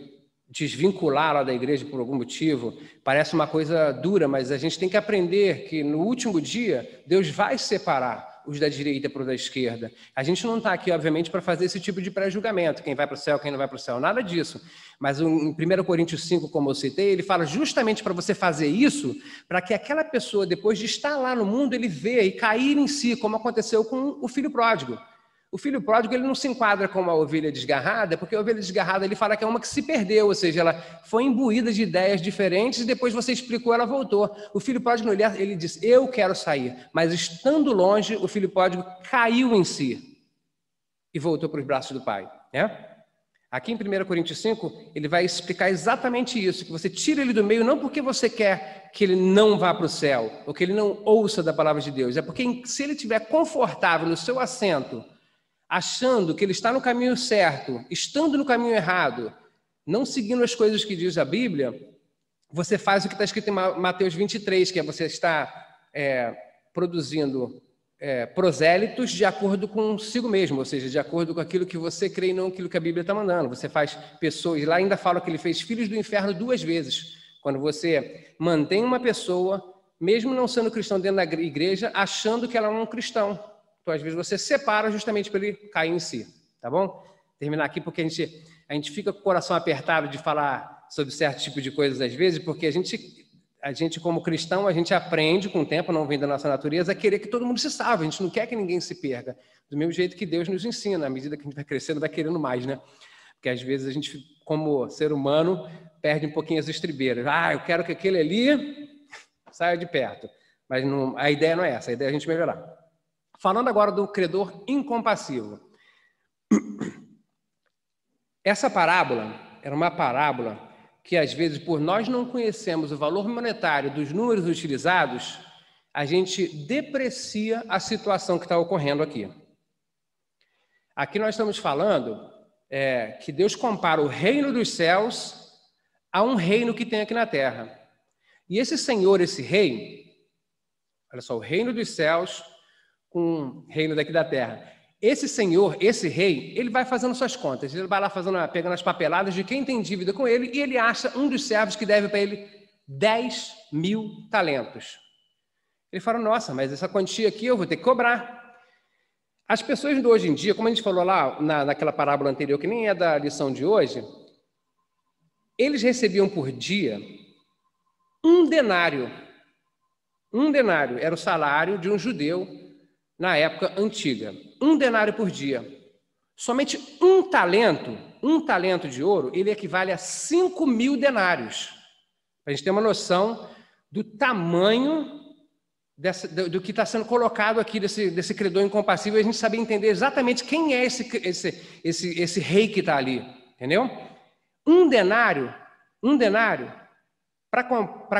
desvinculá-la da igreja por algum motivo. Parece uma coisa dura, mas a gente tem que aprender que no último dia Deus vai separar os da direita para os da esquerda. A gente não está aqui, obviamente, para fazer esse tipo de pré-julgamento, quem vai para o céu, quem não vai para o céu, nada disso. Mas em 1 Coríntios 5, como eu citei, ele fala justamente para você fazer isso, para que aquela pessoa, depois de estar lá no mundo, ele vê e cair em si, como aconteceu com o filho pródigo. O filho pródigo, ele não se enquadra como a ovelha desgarrada, porque a ovelha desgarrada, ele fala que é uma que se perdeu, ou seja, ela foi imbuída de ideias diferentes e depois você explicou, ela voltou. O filho pródigo, ele disse, eu quero sair. Mas estando longe, o filho pródigo caiu em si e voltou para os braços do pai. Né? Aqui em 1 Coríntios 5, ele vai explicar exatamente isso, que você tira ele do meio não porque você quer que ele não vá para o céu, ou que ele não ouça da palavra de Deus, é porque se ele estiver confortável no seu assento, achando que ele está no caminho certo, estando no caminho errado, não seguindo as coisas que diz a Bíblia, você faz o que está escrito em Mateus 23, que é você está produzindo prosélitos de acordo consigo mesmo, ou seja, de acordo com aquilo que você crê e não aquilo que a Bíblia está mandando. Você faz pessoas, lá ainda fala que ele fez filhos do inferno 2 vezes, quando você mantém uma pessoa, mesmo não sendo cristão dentro da igreja, achando que ela é um cristão. Então, às vezes, você separa justamente para ele cair em si, tá bom? Terminar aqui porque a gente fica com o coração apertado de falar sobre certo tipo de coisas às vezes, porque a gente como cristão, a gente aprende com o tempo, não vem da nossa natureza, a querer que todo mundo se salve, a gente não quer que ninguém se perca, do mesmo jeito que Deus nos ensina, à medida que a gente vai crescendo, vai querendo mais, né? Porque às vezes a gente, como ser humano, perde um pouquinho as estribeiras. Eu quero que aquele ali saia de perto. Mas não, a ideia não é essa, a ideia é a gente melhorar. Falando agora do credor incompassivo. Essa parábola era uma parábola que, às vezes, por nós não conhecermos o valor monetário dos números utilizados, a gente deprecia a situação que está ocorrendo aqui. Aqui nós estamos falando que Deus compara o reino dos céus a um reino que tem aqui na terra. E esse senhor, esse rei, olha só, o reino dos céus com o reino daqui da terra. Esse senhor, esse rei, ele vai fazendo suas contas, ele vai lá pegando as papeladas de quem tem dívida com ele e ele acha um dos servos que deve para ele 10.000 talentos. Ele fala, nossa, mas essa quantia aqui eu vou ter que cobrar. As pessoas de hoje em dia, como a gente falou lá naquela parábola anterior, que nem é da lição de hoje, eles recebiam por dia 1 denário. 1 denário era o salário de um judeu na época antiga. 1 denário por dia. Somente um talento de ouro, ele equivale a 5.000 denários. Para a gente ter uma noção do tamanho do que está sendo colocado aqui desse credor incompassível, e a gente saber entender exatamente quem é esse rei que está ali. Entendeu? 1 denário, para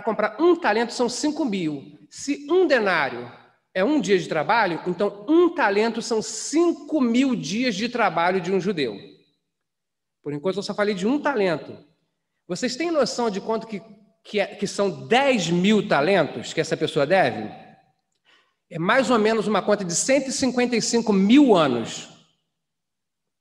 comprar 1 talento são 5.000. Se 1 denário é 1 dia de trabalho, então 1 talento são 5.000 dias de trabalho de um judeu. Por enquanto eu só falei de 1 talento. Vocês têm noção de quanto que são 10.000 talentos que essa pessoa deve? É mais ou menos uma conta de 155 mil anos.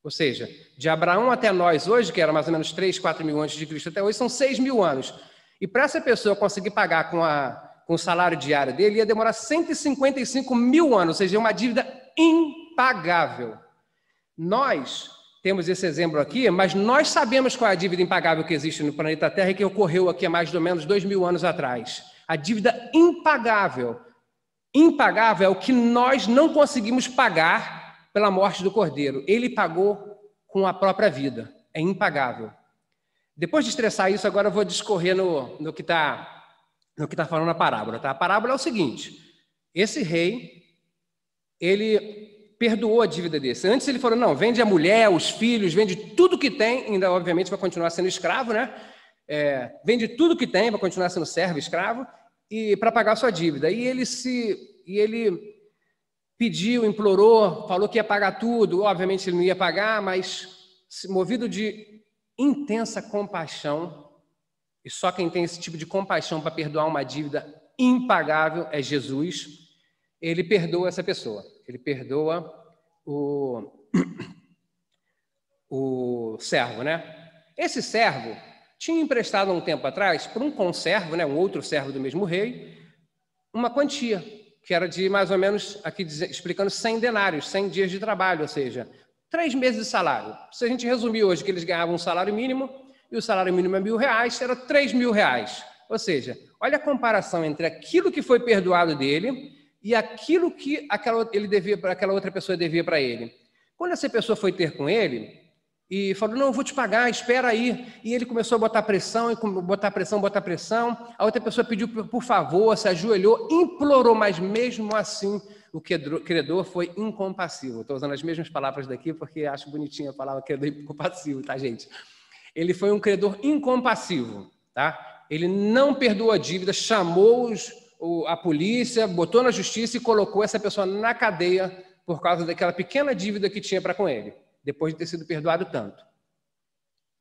Ou seja, de Abraão até nós hoje, que era mais ou menos 3, 4 mil antes de Cristo, até hoje são 6.000 anos. E para essa pessoa conseguir pagar com o salário diário dele, ia demorar 155 mil anos, ou seja, uma dívida impagável. Nós temos esse exemplo aqui, mas nós sabemos qual é a dívida impagável que existe no planeta Terra e que ocorreu aqui há mais ou menos 2.000 anos atrás. A dívida impagável. Impagável é o que nós não conseguimos pagar pela morte do Cordeiro. Ele pagou com a própria vida. É impagável. Depois de estressar isso, agora eu vou discorrer no que está falando a parábola. Tá? A parábola é o seguinte: esse rei, ele perdoou a dívida desse. Antes ele falou, não, vende a mulher, os filhos, vende tudo que tem, ainda obviamente vai continuar sendo escravo, né? Vende tudo que tem, vai continuar sendo servo, escravo, e para pagar a sua dívida. E ele pediu, implorou, falou que ia pagar tudo, obviamente ele não ia pagar, mas movido de intensa compaixão, e só quem tem esse tipo de compaixão para perdoar uma dívida impagável é Jesus. Ele perdoa essa pessoa, ele perdoa o servo, né? Esse servo, tinha emprestado há um tempo atrás, por um conservo, né, um outro servo do mesmo rei, uma quantia, que era de mais ou menos, aqui explicando, 100 denários, 100 dias de trabalho, ou seja, 3 meses de salário. Se a gente resumir hoje que eles ganhavam um salário mínimo, e o salário mínimo é R$1.000, era R$3.000. Ou seja, olha a comparação entre aquilo que foi perdoado dele e aquilo que ele devia, aquela outra pessoa devia para ele. Quando essa pessoa foi ter com ele e falou, não, eu vou te pagar, espera aí. E ele começou a botar pressão, botar pressão. A outra pessoa pediu por favor, se ajoelhou, implorou, mas mesmo assim o credor foi incompassivo. Estou usando as mesmas palavras daqui porque acho bonitinha a palavra credor incompassivo, tá, gente? Ele foi um credor incompassivo, tá? Ele não perdoou a dívida, chamou a polícia, botou na justiça e colocou essa pessoa na cadeia por causa daquela pequena dívida que tinha para com ele, depois de ter sido perdoado tanto.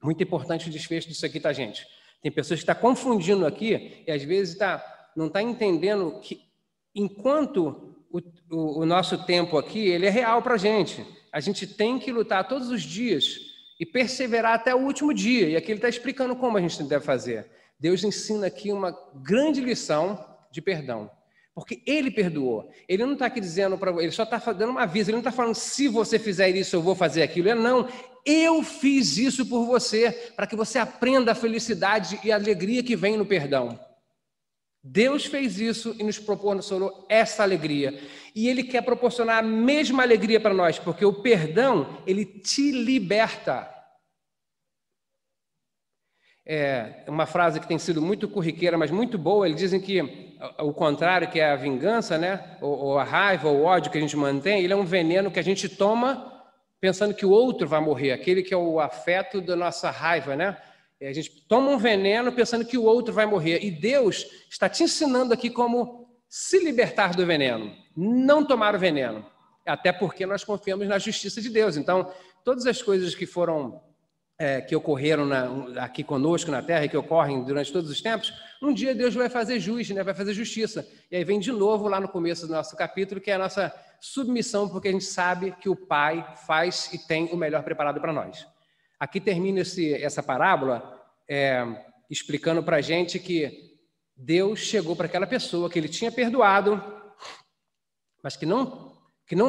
Muito importante o desfecho disso aqui, tá, gente? Tem pessoas que estão confundindo aqui e às vezes não está entendendo que enquanto o nosso tempo aqui, ele é real para a gente tem que lutar todos os dias e perseverar até o último dia. E aqui ele está explicando como a gente deve fazer. Deus ensina aqui uma grande lição de perdão. Porque ele perdoou. Ele não está aqui dizendo para ele, só está dando uma aviso. Ele não está falando, se você fizer isso, eu vou fazer aquilo. Ele não, eu fiz isso por você, para que você aprenda a felicidade e a alegria que vem no perdão. Deus fez isso e nos proporcionou essa alegria. E Ele quer proporcionar a mesma alegria para nós, porque o perdão, ele te liberta. É uma frase que tem sido muito corriqueira, mas muito boa. Eles dizem que o contrário, que é a vingança, né? Ou a raiva, ou o ódio que a gente mantém, ele é um veneno que a gente toma pensando que o outro vai morrer, aquele que é o afeto da nossa raiva, né? A gente toma um veneno pensando que o outro vai morrer. E Deus está te ensinando aqui como se libertar do veneno, não tomar o veneno. Até porque nós confiamos na justiça de Deus. Então, todas as coisas que foram... que ocorreram aqui conosco na Terra e que ocorrem durante todos os tempos, um dia Deus vai fazer juízo, né? Vai fazer justiça. E aí vem de novo lá no começo do nosso capítulo, que é a nossa submissão, porque a gente sabe que o Pai faz e tem o melhor preparado para nós. Aqui termina essa parábola explicando para a gente que Deus chegou para aquela pessoa que ele tinha perdoado, mas que não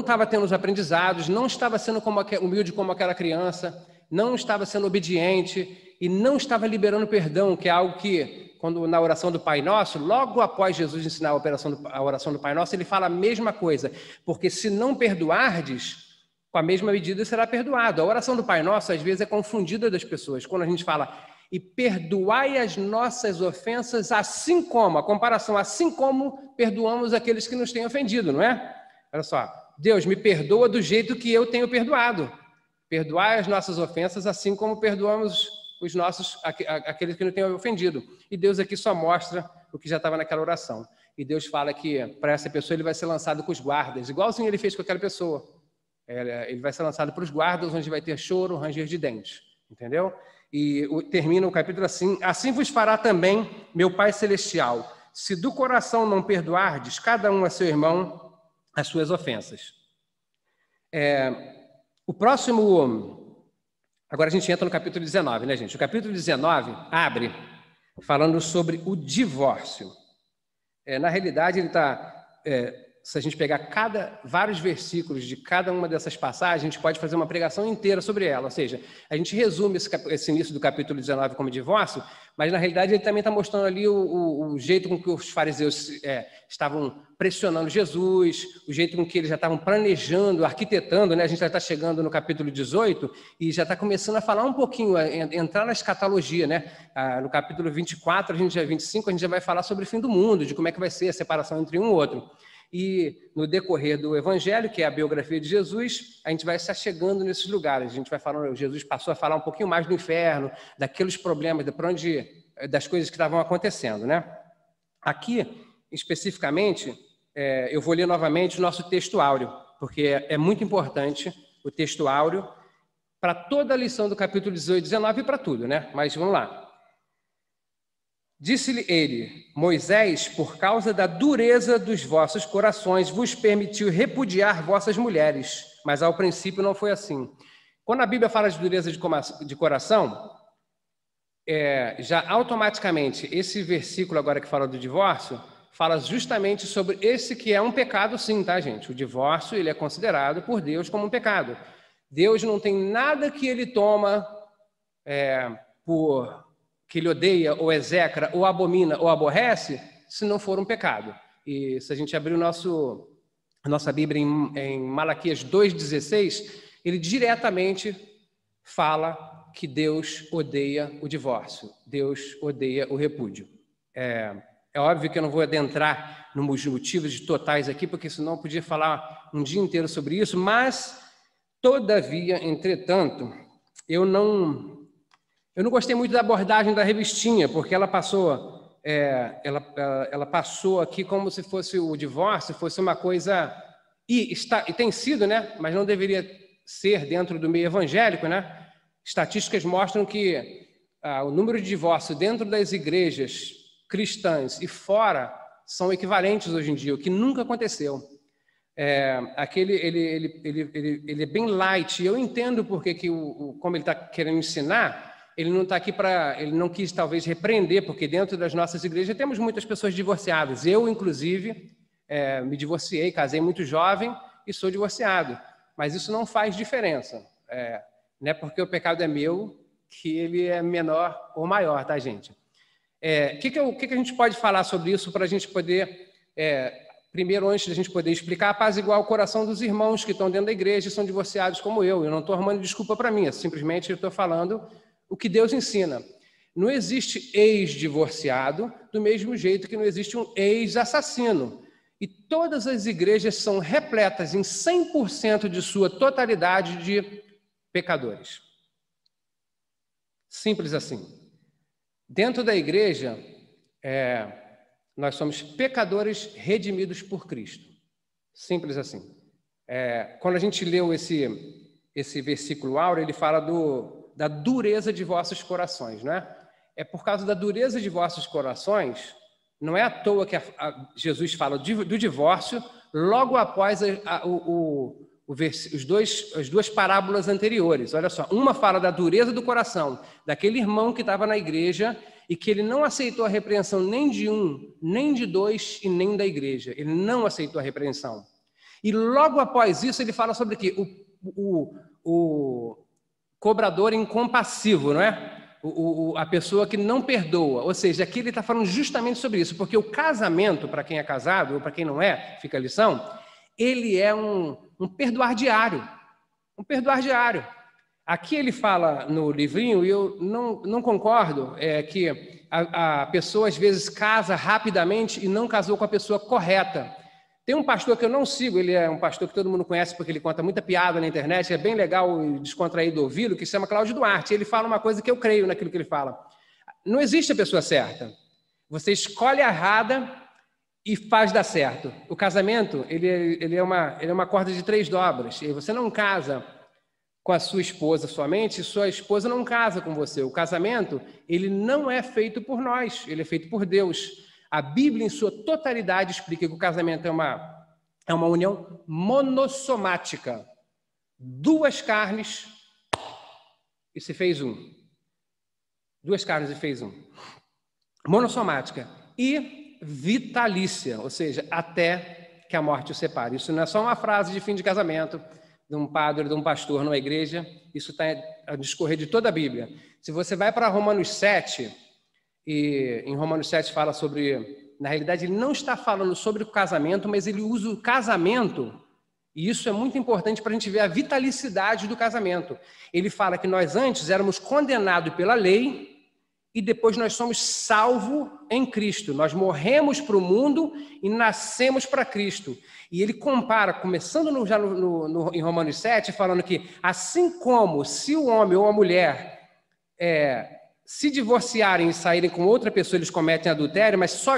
estava tendo os aprendizados, não estava sendo humilde como aquela criança, não estava sendo obediente e não estava liberando perdão, que é algo que, quando na oração do Pai Nosso, logo após Jesus ensinar a oração do Pai Nosso, ele fala a mesma coisa, porque se não perdoardes, com a mesma medida será perdoado. A oração do Pai Nosso, às vezes, é confundida das pessoas, quando a gente fala, e perdoai as nossas ofensas, assim como, a comparação, assim como perdoamos aqueles que nos têm ofendido, não é? Olha só, Deus me perdoa do jeito que eu tenho perdoado. Perdoai as nossas ofensas, assim como perdoamos aqueles que nos têm ofendido. E Deus aqui só mostra o que já estava naquela oração. E Deus fala que para essa pessoa ele vai ser lançado com os guardas, igualzinho ele fez com aquela pessoa. Ele vai ser lançado para os guardas, onde vai ter choro, ranger de dentes. Entendeu? E termina o capítulo assim: assim vos fará também meu Pai Celestial, se do coração não perdoardes, cada um a seu irmão, as suas ofensas. O próximo... Agora a gente entra no capítulo 19, né, gente? O capítulo 19 abre falando sobre o divórcio. Na realidade, ele está... se a gente pegar vários versículos de cada uma dessas passagens, a gente pode fazer uma pregação inteira sobre ela. Ou seja, a gente resume esse início do capítulo 19 como divórcio, mas na realidade ele também está mostrando ali o jeito com que os fariseus estavam pressionando Jesus, o jeito com que eles já estavam planejando, arquitetando, né? A gente já está chegando no capítulo 18 e já está começando a falar um pouquinho, a entrar na escatologia, né? No capítulo 24, 25, a gente já vai falar sobre o fim do mundo, de como é que vai ser a separação entre um e outro. E no decorrer do Evangelho, que é a biografia de Jesus, a gente vai estar chegando nesses lugares. A gente vai falando, Jesus passou a falar um pouquinho mais do inferno, daqueles problemas, das coisas que estavam acontecendo, né? Aqui, especificamente, eu vou ler novamente o nosso texto áureo, porque é muito importante o texto áureo para toda a lição do capítulo 18 e 19 e para tudo, né? Mas vamos lá. Disse-lhe ele, Moisés, por causa da dureza dos vossos corações, vos permitiu repudiar vossas mulheres, mas ao princípio não foi assim. Quando a Bíblia fala de dureza de coração, já automaticamente, esse versículo agora que fala do divórcio, fala justamente sobre esse que é um pecado sim, tá, gente? O divórcio, ele é considerado por Deus como um pecado. Deus não tem nada que ele toma que ele odeia, ou execra, ou abomina, ou aborrece, se não for um pecado. E se a gente abrir a nossa Bíblia em Malaquias 2,16, ele diretamente fala que Deus odeia o divórcio, Deus odeia o repúdio. É óbvio que eu não vou adentrar nos motivos totais aqui, porque senão eu podia falar um dia inteiro sobre isso, mas, todavia, entretanto, eu não gostei muito da abordagem da revistinha, porque ela passou, ela passou aqui como se fosse o divórcio, fosse uma coisa, e tem sido, né? Mas não deveria ser dentro do meio evangélico, né? Estatísticas mostram que o número de divórcios dentro das igrejas cristãs e fora são equivalentes hoje em dia, o que nunca aconteceu. Ele é bem light, e eu entendo porque como ele está querendo ensinar, ele não está aqui ele não quis talvez repreender, porque dentro das nossas igrejas temos muitas pessoas divorciadas. Eu, inclusive, me divorciei, casei muito jovem e sou divorciado, mas isso não faz diferença. Não é porque o pecado é meu que ele é menor ou maior, tá, gente? O que a gente pode falar sobre isso para a gente poder, primeiro, antes de a gente poder explicar, apaziguar o coração dos irmãos que estão dentro da igreja e são divorciados como eu. Eu não estou arrumando desculpa para mim, simplesmente eu estou falando o que Deus ensina. Não existe ex-divorciado do mesmo jeito que não existe um ex-assassino. E todas as igrejas são repletas em 100% de sua totalidade de pecadores. Simples assim. Dentro da igreja, nós somos pecadores redimidos por Cristo. Simples assim. Quando a gente leu esse versículo áureo, ele fala da dureza de vossos corações, não é? É por causa da dureza de vossos corações, não é à toa que Jesus fala do divórcio logo após as duas parábolas anteriores. Olha só, uma fala da dureza do coração daquele irmão que estava na igreja e que ele não aceitou a repreensão nem de um, nem de dois e nem da igreja. Ele não aceitou a repreensão. E logo após isso ele fala sobre que o cobrador incompassivo, não é? A pessoa que não perdoa. Ou seja, aqui ele está falando justamente sobre isso, porque o casamento, para quem é casado ou para quem não é, fica a lição, ele é um perdoar diário. Um perdoar diário. Aqui ele fala no livrinho, e eu não concordo, que a pessoa às vezes casa rapidamente e não casou com a pessoa correta. Tem um pastor que eu não sigo, ele é um pastor que todo mundo conhece porque ele conta muita piada na internet, é bem legal e descontraído ouvi-lo, que se chama Cláudio Duarte. Ele fala uma coisa que eu creio naquilo que ele fala. Não existe a pessoa certa. Você escolhe a errada e faz dar certo. O casamento, ele é uma corda de 3 dobras. E você não casa com a sua esposa somente, sua esposa não casa com você. O casamento, ele não é feito por nós, ele é feito por Deus. A Bíblia, em sua totalidade, explica que o casamento é uma união monossomática. 2 carnes e se fez um. 2 carnes e fez um. Monossomática. E vitalícia, ou seja, até que a morte o separe. Isso não é só uma frase de fim de casamento de um padre ou de um pastor numa igreja. Isso está a discorrer de toda a Bíblia. Se você vai para Romanos 7... E em Romanos 7 fala sobre... Na realidade, ele não está falando sobre o casamento, mas ele usa o casamento, e isso é muito importante para a gente ver a vitalicidade do casamento. Ele fala que nós antes éramos condenados pela lei e depois nós somos salvos em Cristo. Nós morremos para o mundo e nascemos para Cristo. E ele compara, começando em Romanos 7, falando que assim como se o homem ou a mulher... se divorciarem e saírem com outra pessoa, eles cometem adultério, mas só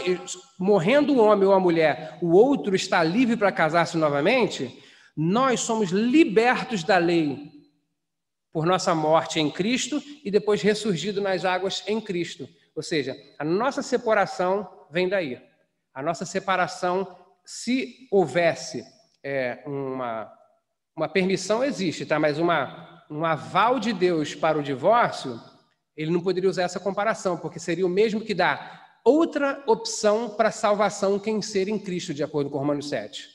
morrendo o homem ou a mulher, o outro está livre para casar-se novamente, nós somos libertos da lei por nossa morte em Cristo e depois ressurgido nas águas em Cristo. Ou seja, a nossa separação vem daí. A nossa separação, se houvesse uma permissão, existe, tá? Mas um aval de Deus para o divórcio... ele não poderia usar essa comparação, porque seria o mesmo que dar outra opção para salvação quem ser em Cristo, de acordo com Romanos 7.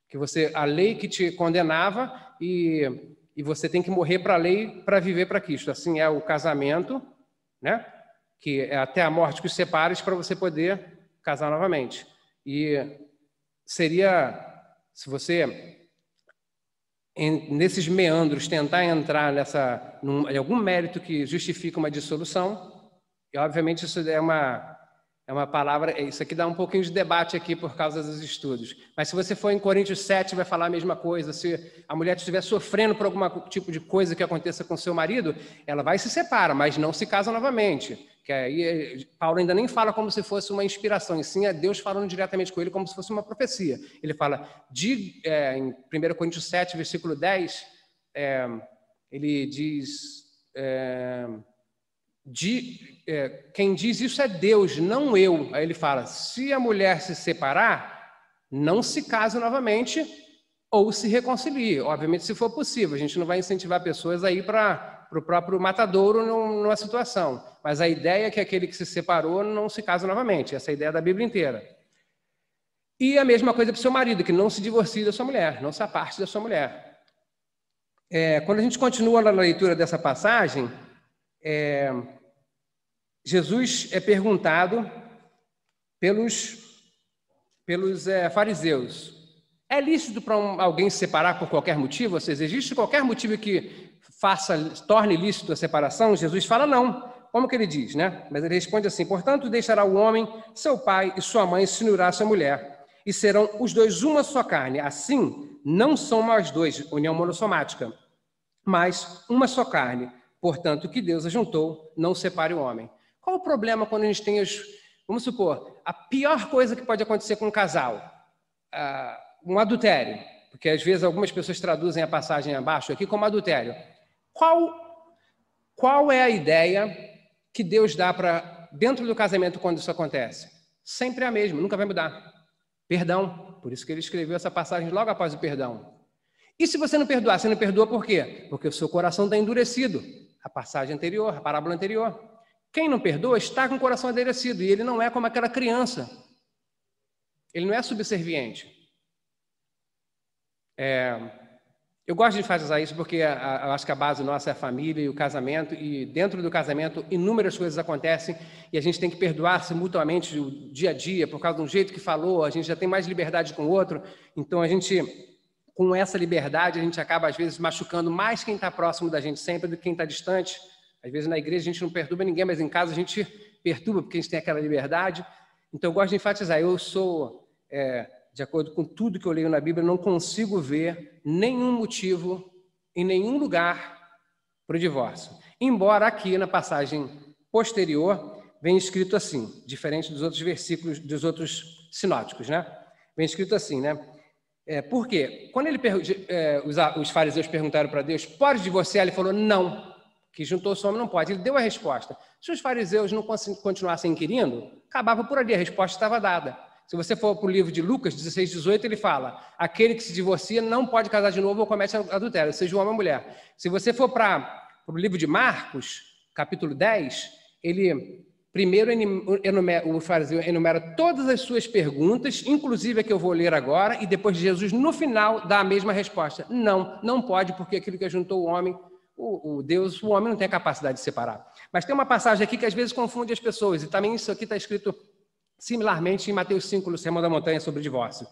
Que a lei que te condenava e você tem que morrer para a lei para viver para Cristo. Assim é o casamento, né? Que é até a morte que os separa para você poder casar novamente. E seria, se você, nesses meandros, tentar entrar em algum mérito que justifica uma dissolução, e obviamente isso é uma palavra, isso aqui dá um pouquinho de debate aqui por causa dos estudos. Mas se você for em Coríntios 7, vai falar a mesma coisa. Se a mulher estiver sofrendo por algum tipo de coisa que aconteça com seu marido, ela vai se separa, mas não se casa novamente. Que aí Paulo ainda nem fala como se fosse uma inspiração, e sim é Deus falando diretamente com ele como se fosse uma profecia. Ele fala, em 1 Coríntios 7, versículo 10, ele diz... quem diz isso é Deus, não eu. Aí ele fala, se a mulher se separar, não se case novamente ou se reconcilie. Obviamente, se for possível. A gente não vai incentivar pessoas a ir para o próprio matadouro numa situação. Mas a ideia é que aquele que se separou não se case novamente. Essa é a ideia da Bíblia inteira. E a mesma coisa para o seu marido, que não se divorcie da sua mulher, não se aparte da sua mulher. Quando a gente continua na leitura dessa passagem... Jesus é perguntado pelos fariseus. É lícito para alguém se separar por qualquer motivo? Ou seja, existe qualquer motivo que torne lícito a separação? Jesus fala não. Como que ele diz, né? Mas ele responde assim, portanto, deixará o homem, seu pai e sua mãe se unirá a sua mulher, e serão os dois uma só carne. Assim, não são mais dois, união monossomática, mas uma só carne. Portanto, o que Deus ajuntou, não separe o homem. Qual o problema quando a gente tem vamos supor, a pior coisa que pode acontecer com um casal? Um adultério. Porque às vezes algumas pessoas traduzem a passagem abaixo aqui como adultério. Qual é a ideia que Deus dá para dentro do casamento quando isso acontece? Sempre a mesma, nunca vai mudar. Perdão. Por isso que ele escreveu essa passagem logo após o perdão. E se você não perdoar? Você não perdoa por quê? Porque o seu coração está endurecido. A passagem anterior, a parábola anterior. Quem não perdoa está com o coração endurecido e ele não é como aquela criança. Ele não é subserviente. Eu gosto de enfatizar isso porque eu acho que a base nossa é a família e o casamento, e dentro do casamento inúmeras coisas acontecem e a gente tem que perdoar-se mutuamente o dia a dia por causa de um jeito que falou, a gente já tem mais liberdade com o outro, então a gente, com essa liberdade, a gente acaba às vezes machucando mais quem está próximo da gente sempre do que quem está distante. Às vezes na igreja a gente não perturba ninguém, mas em casa a gente perturba porque a gente tem aquela liberdade. Então eu gosto de enfatizar, eu sou, de acordo com tudo que eu leio na Bíblia, não consigo ver nenhum motivo em nenhum lugar para o divórcio. Embora aqui na passagem posterior venha escrito assim, diferente dos outros versículos, dos outros sinóticos, né? Vem escrito assim, né? Por quê? Quando os fariseus perguntaram para Deus, pode divorciar? Ele falou, não. Que juntou-se homem não pode. Ele deu a resposta. Se os fariseus não continuassem inquirindo, acabava por ali, a resposta estava dada. Se você for para o livro de Lucas 16, 18, ele fala, aquele que se divorcia não pode casar de novo ou comete adultério, seja um homem ou mulher. Se você for para o livro de Marcos, capítulo 10, ele primeiro o fariseu enumera todas as suas perguntas, inclusive a que eu vou ler agora, e depois Jesus, no final, dá a mesma resposta. Não, não pode, porque aquilo que juntou o homem... o homem não tem a capacidade de separar. Mas tem uma passagem aqui que às vezes confunde as pessoas, e também isso aqui está escrito similarmente em Mateus 5, no Sermão da Montanha sobre o divórcio,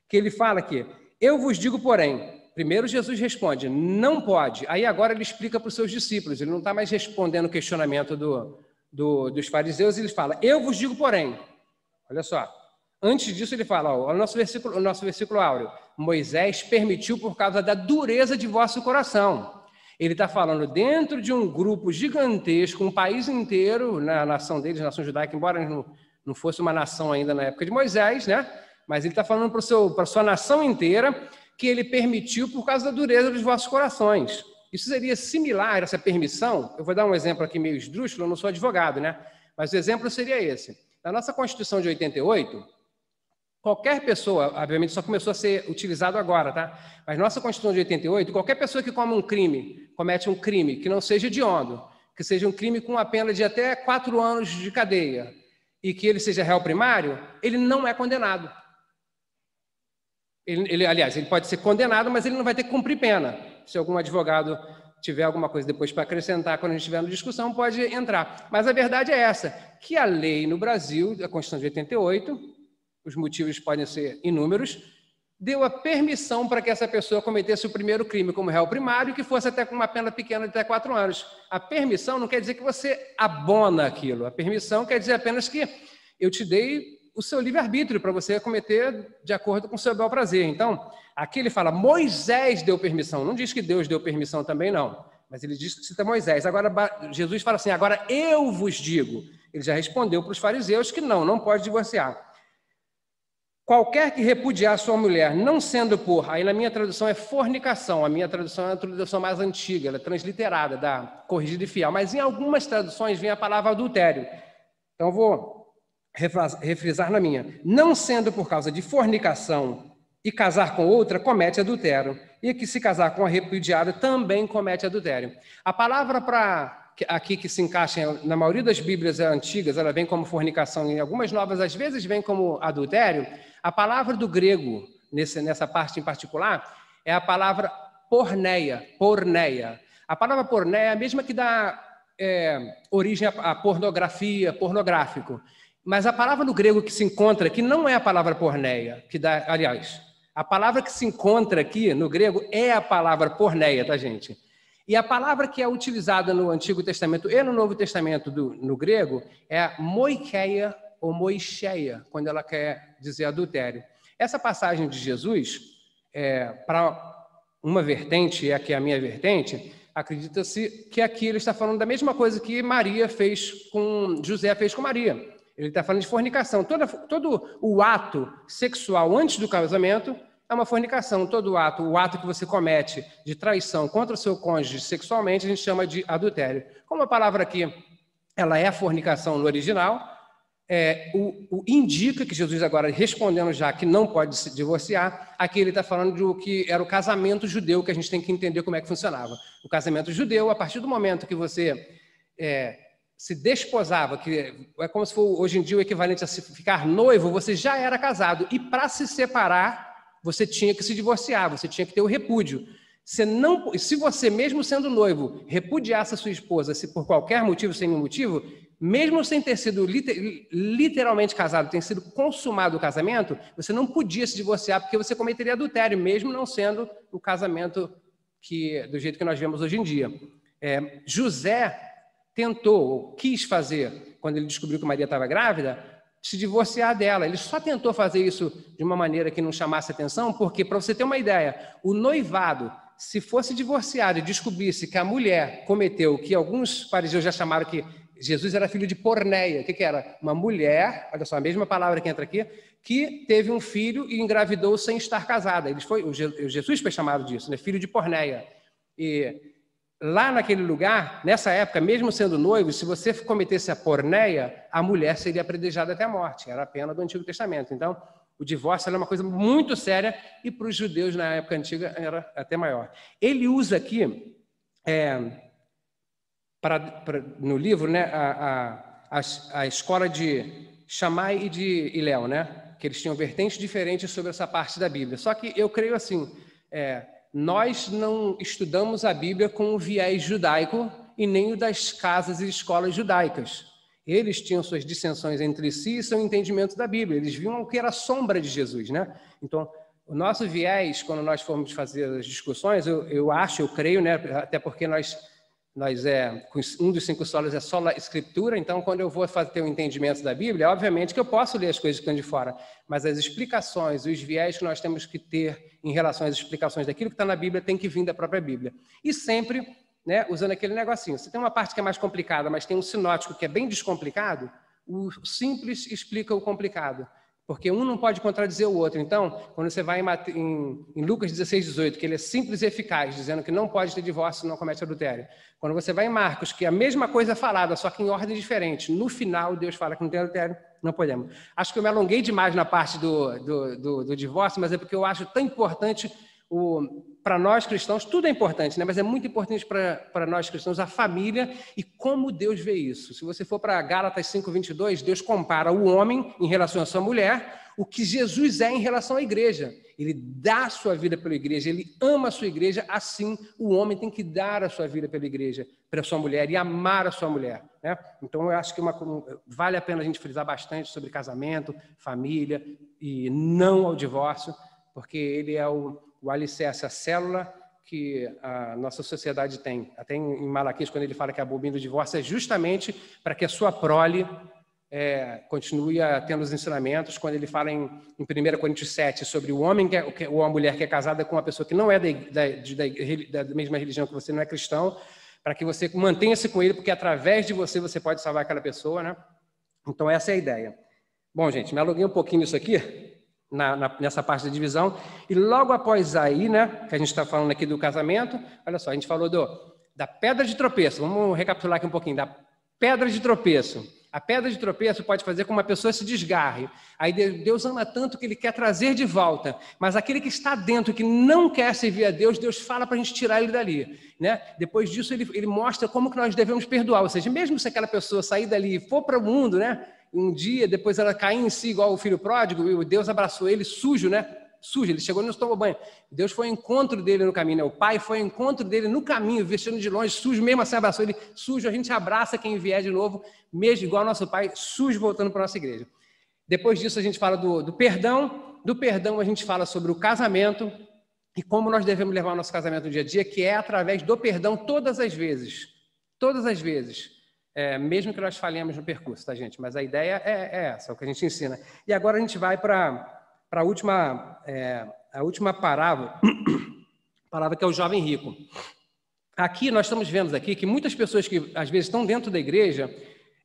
que ele fala que, eu vos digo, porém, primeiro Jesus responde, não pode, aí agora ele explica para os seus discípulos, ele não está mais respondendo o questionamento dos fariseus, ele fala, eu vos digo, porém, olha só, antes disso ele fala, o nosso versículo áureo, Moisés permitiu por causa da dureza de vosso coração. Ele está falando dentro de um grupo gigantesco, um país inteiro, na nação deles, na nação judaica, embora não fosse uma nação ainda na época de Moisés, né? Mas ele está falando para a sua nação inteira que ele permitiu por causa da dureza dos vossos corações. Isso seria similar, essa permissão, eu vou dar um exemplo aqui meio esdrúxulo, eu não sou advogado, né? Mas o exemplo seria esse. Na nossa Constituição de 88, qualquer pessoa, obviamente só começou a ser utilizado agora, tá? Mas nossa Constituição de 88, qualquer pessoa que comete um crime que não seja hediondo, que seja um crime com uma pena de até 4 anos de cadeia, e que ele seja réu primário, ele não é condenado. Aliás, ele pode ser condenado, mas ele não vai ter que cumprir pena. Se algum advogado tiver alguma coisa depois para acrescentar quando a gente estiver na discussão, pode entrar. Mas a verdade é essa, que a lei no Brasil, a Constituição de 88, os motivos podem ser inúmeros, deu a permissão para que essa pessoa cometesse o primeiro crime como réu primário, que fosse até com uma pena pequena de até 4 anos. A permissão não quer dizer que você abona aquilo. A permissão quer dizer apenas que eu te dei o seu livre-arbítrio para você cometer de acordo com o seu bel prazer. Então, aqui ele fala, Moisés deu permissão. Não diz que Deus deu permissão também, não. Mas ele diz que cita Moisés. Agora, Jesus fala assim, agora eu vos digo. Ele já respondeu para os fariseus que não pode divorciar. Qualquer que repudiar sua mulher, não sendo por... Aí na minha tradução é fornicação. A minha tradução é a tradução mais antiga, ela é transliterada, da Corrigida e Fiel. Mas em algumas traduções vem a palavra adultério. Então, vou refrisar na minha. Não sendo por causa de fornicação e casar com outra, comete adultério. E que se casar com a repudiada também comete adultério. A palavra aqui que se encaixa na maioria das Bíblias antigas, ela vem como fornicação, em algumas novas às vezes vem como adultério. A palavra do grego, nessa parte em particular, é a palavra porneia. A palavra porneia é a mesma que dá origem à pornografia, pornográfico. Mas a palavra no grego que se encontra aqui não é a palavra porneia, aliás, a palavra que se encontra aqui no grego é a palavra porneia, tá, gente? E a palavra que é utilizada no Antigo Testamento e no Novo Testamento no grego é moikeia ou moicheia, quando ela quer dizer adultério. Essa passagem de Jesus, para uma vertente, e aqui é a minha vertente, acredita-se que aqui ele está falando da mesma coisa que José fez com Maria. Ele está falando de fornicação. Todo o ato sexual antes do casamento é uma fornicação. Todo o ato que você comete de traição contra o seu cônjuge sexualmente, a gente chama de adultério. Como a palavra aqui ela é fornicação no original, indica que Jesus agora, respondendo já que não pode se divorciar, aqui ele está falando do que era o casamento judeu, que a gente tem que entender como é que funcionava. O casamento judeu, a partir do momento que você... se desposava, que é como se fosse hoje em dia o equivalente a se ficar noivo, você já era casado. E para se separar, você tinha que se divorciar, você tinha que ter o repúdio. Se você, mesmo sendo noivo, repudiasse a sua esposa se por qualquer motivo, sem nenhum motivo, mesmo sem ter sido literalmente casado, ter sido consumado o casamento, você não podia se divorciar porque você cometeria adultério, mesmo não sendo o casamento do jeito que nós vemos hoje em dia. José quis fazer, quando ele descobriu que Maria estava grávida, se divorciar dela. Ele só tentou fazer isso de uma maneira que não chamasse atenção, porque, para você ter uma ideia, o noivado, se fosse divorciado e descobrisse que a mulher cometeu, que alguns fariseus já chamaram que Jesus era filho de porneia. O que era? Uma mulher, olha só, a mesma palavra que entra aqui, que teve um filho e engravidou sem estar casada. Jesus foi chamado disso, né? Filho de porneia. E lá naquele lugar, nessa época, mesmo sendo noivo, se você cometesse a porneia, a mulher seria apedrejada até a morte. Era a pena do Antigo Testamento. Então, o divórcio era uma coisa muito séria e para os judeus na época antiga era até maior. Ele usa aqui, no livro, né, a escola de Shammai e de Hillel, né, que eles tinham vertentes diferentes sobre essa parte da Bíblia. Só que eu creio assim... nós não estudamos a Bíblia com o viés judaico e nem o das casas e escolas judaicas. Eles tinham suas dissensões entre si e seu entendimento da Bíblia. Eles viam o que era a sombra de Jesus, né? Então, o nosso viés, quando nós formos fazer as discussões, eu creio, né? Até porque um dos 5 solas é só a Escritura, então, quando eu vou ter o entendimento da Bíblia, obviamente que eu posso ler as coisas que estão de fora, mas as explicações, os viés que nós temos que ter em relação às explicações daquilo que está na Bíblia tem que vir da própria Bíblia. E sempre, né, usando aquele negocinho. Você tem uma parte que é mais complicada, mas tem um sinótico que é bem descomplicado, o simples explica o complicado. Porque um não pode contradizer o outro. Então, quando você vai em Lucas 16:18, que ele é simples e eficaz, dizendo que não pode ter divórcio e não comete adultério. Quando você vai em Marcos, que é a mesma coisa falada, só que em ordem diferente. No final, Deus fala que não tem adultério, não podemos. Acho que eu me alonguei demais na parte do divórcio, mas é porque eu acho tão importante para nós cristãos, tudo é importante, né? Mas é muito importante para nós cristãos a família e como Deus vê isso. Se você for para Gálatas 5:22, Deus compara o homem em relação à sua mulher, o que Jesus é em relação à igreja. Ele dá a sua vida pela igreja, ele ama a sua igreja, assim o homem tem que dar a sua vida pela igreja, para a sua mulher e amar a sua mulher, né? Então eu acho que vale a pena a gente frisar bastante sobre casamento, família e não ao divórcio, porque ele é o alicerce, a célula que a nossa sociedade tem. Até em Malaquias, quando ele fala que abomina o divórcio, é justamente para que a sua prole continue tendo os ensinamentos. Quando ele fala em 1 Coríntios 7 sobre o homem ou a mulher que é casada com uma pessoa que não é da mesma religião que você, não é cristão, para que você mantenha-se com ele, porque através de você pode salvar aquela pessoa, né? Então essa é a ideia. Bom, gente, me aluguei um pouquinho nisso aqui, nessa parte da divisão, e logo após aí, né, que a gente está falando aqui do casamento, olha só, a gente falou da pedra de tropeço. Vamos recapitular aqui um pouquinho da pedra de tropeço. A pedra de tropeço pode fazer com que uma pessoa se desgarre. Aí Deus ama tanto que ele quer trazer de volta. Mas aquele que está dentro, que não quer servir a Deus, Deus fala para a gente tirar ele dali, né? Depois disso, ele mostra como que nós devemos perdoar. Ou seja, mesmo se aquela pessoa sair dali e for para o mundo, né? Um dia, depois ela cair em si, igual o filho pródigo, e Deus abraçou ele sujo, né? Sujo, ele chegou e não tomou banho. Deus foi ao encontro dele no caminho, né? O pai foi ao encontro dele no caminho, vestindo de longe, sujo, mesmo assim abraçou ele sujo. A gente abraça quem vier de novo, mesmo igual nosso pai, sujo, voltando para a nossa igreja. Depois disso a gente fala do perdão. Do perdão a gente fala sobre o casamento e como nós devemos levar o nosso casamento no dia a dia, que é através do perdão todas as vezes. Todas as vezes. Mesmo que nós falhemos no percurso, tá, gente? Mas a ideia é essa, é o que a gente ensina. E agora a gente vai para a última parábola, palavra que é o jovem rico. Aqui nós estamos vendo aqui que muitas pessoas que às vezes estão dentro da igreja,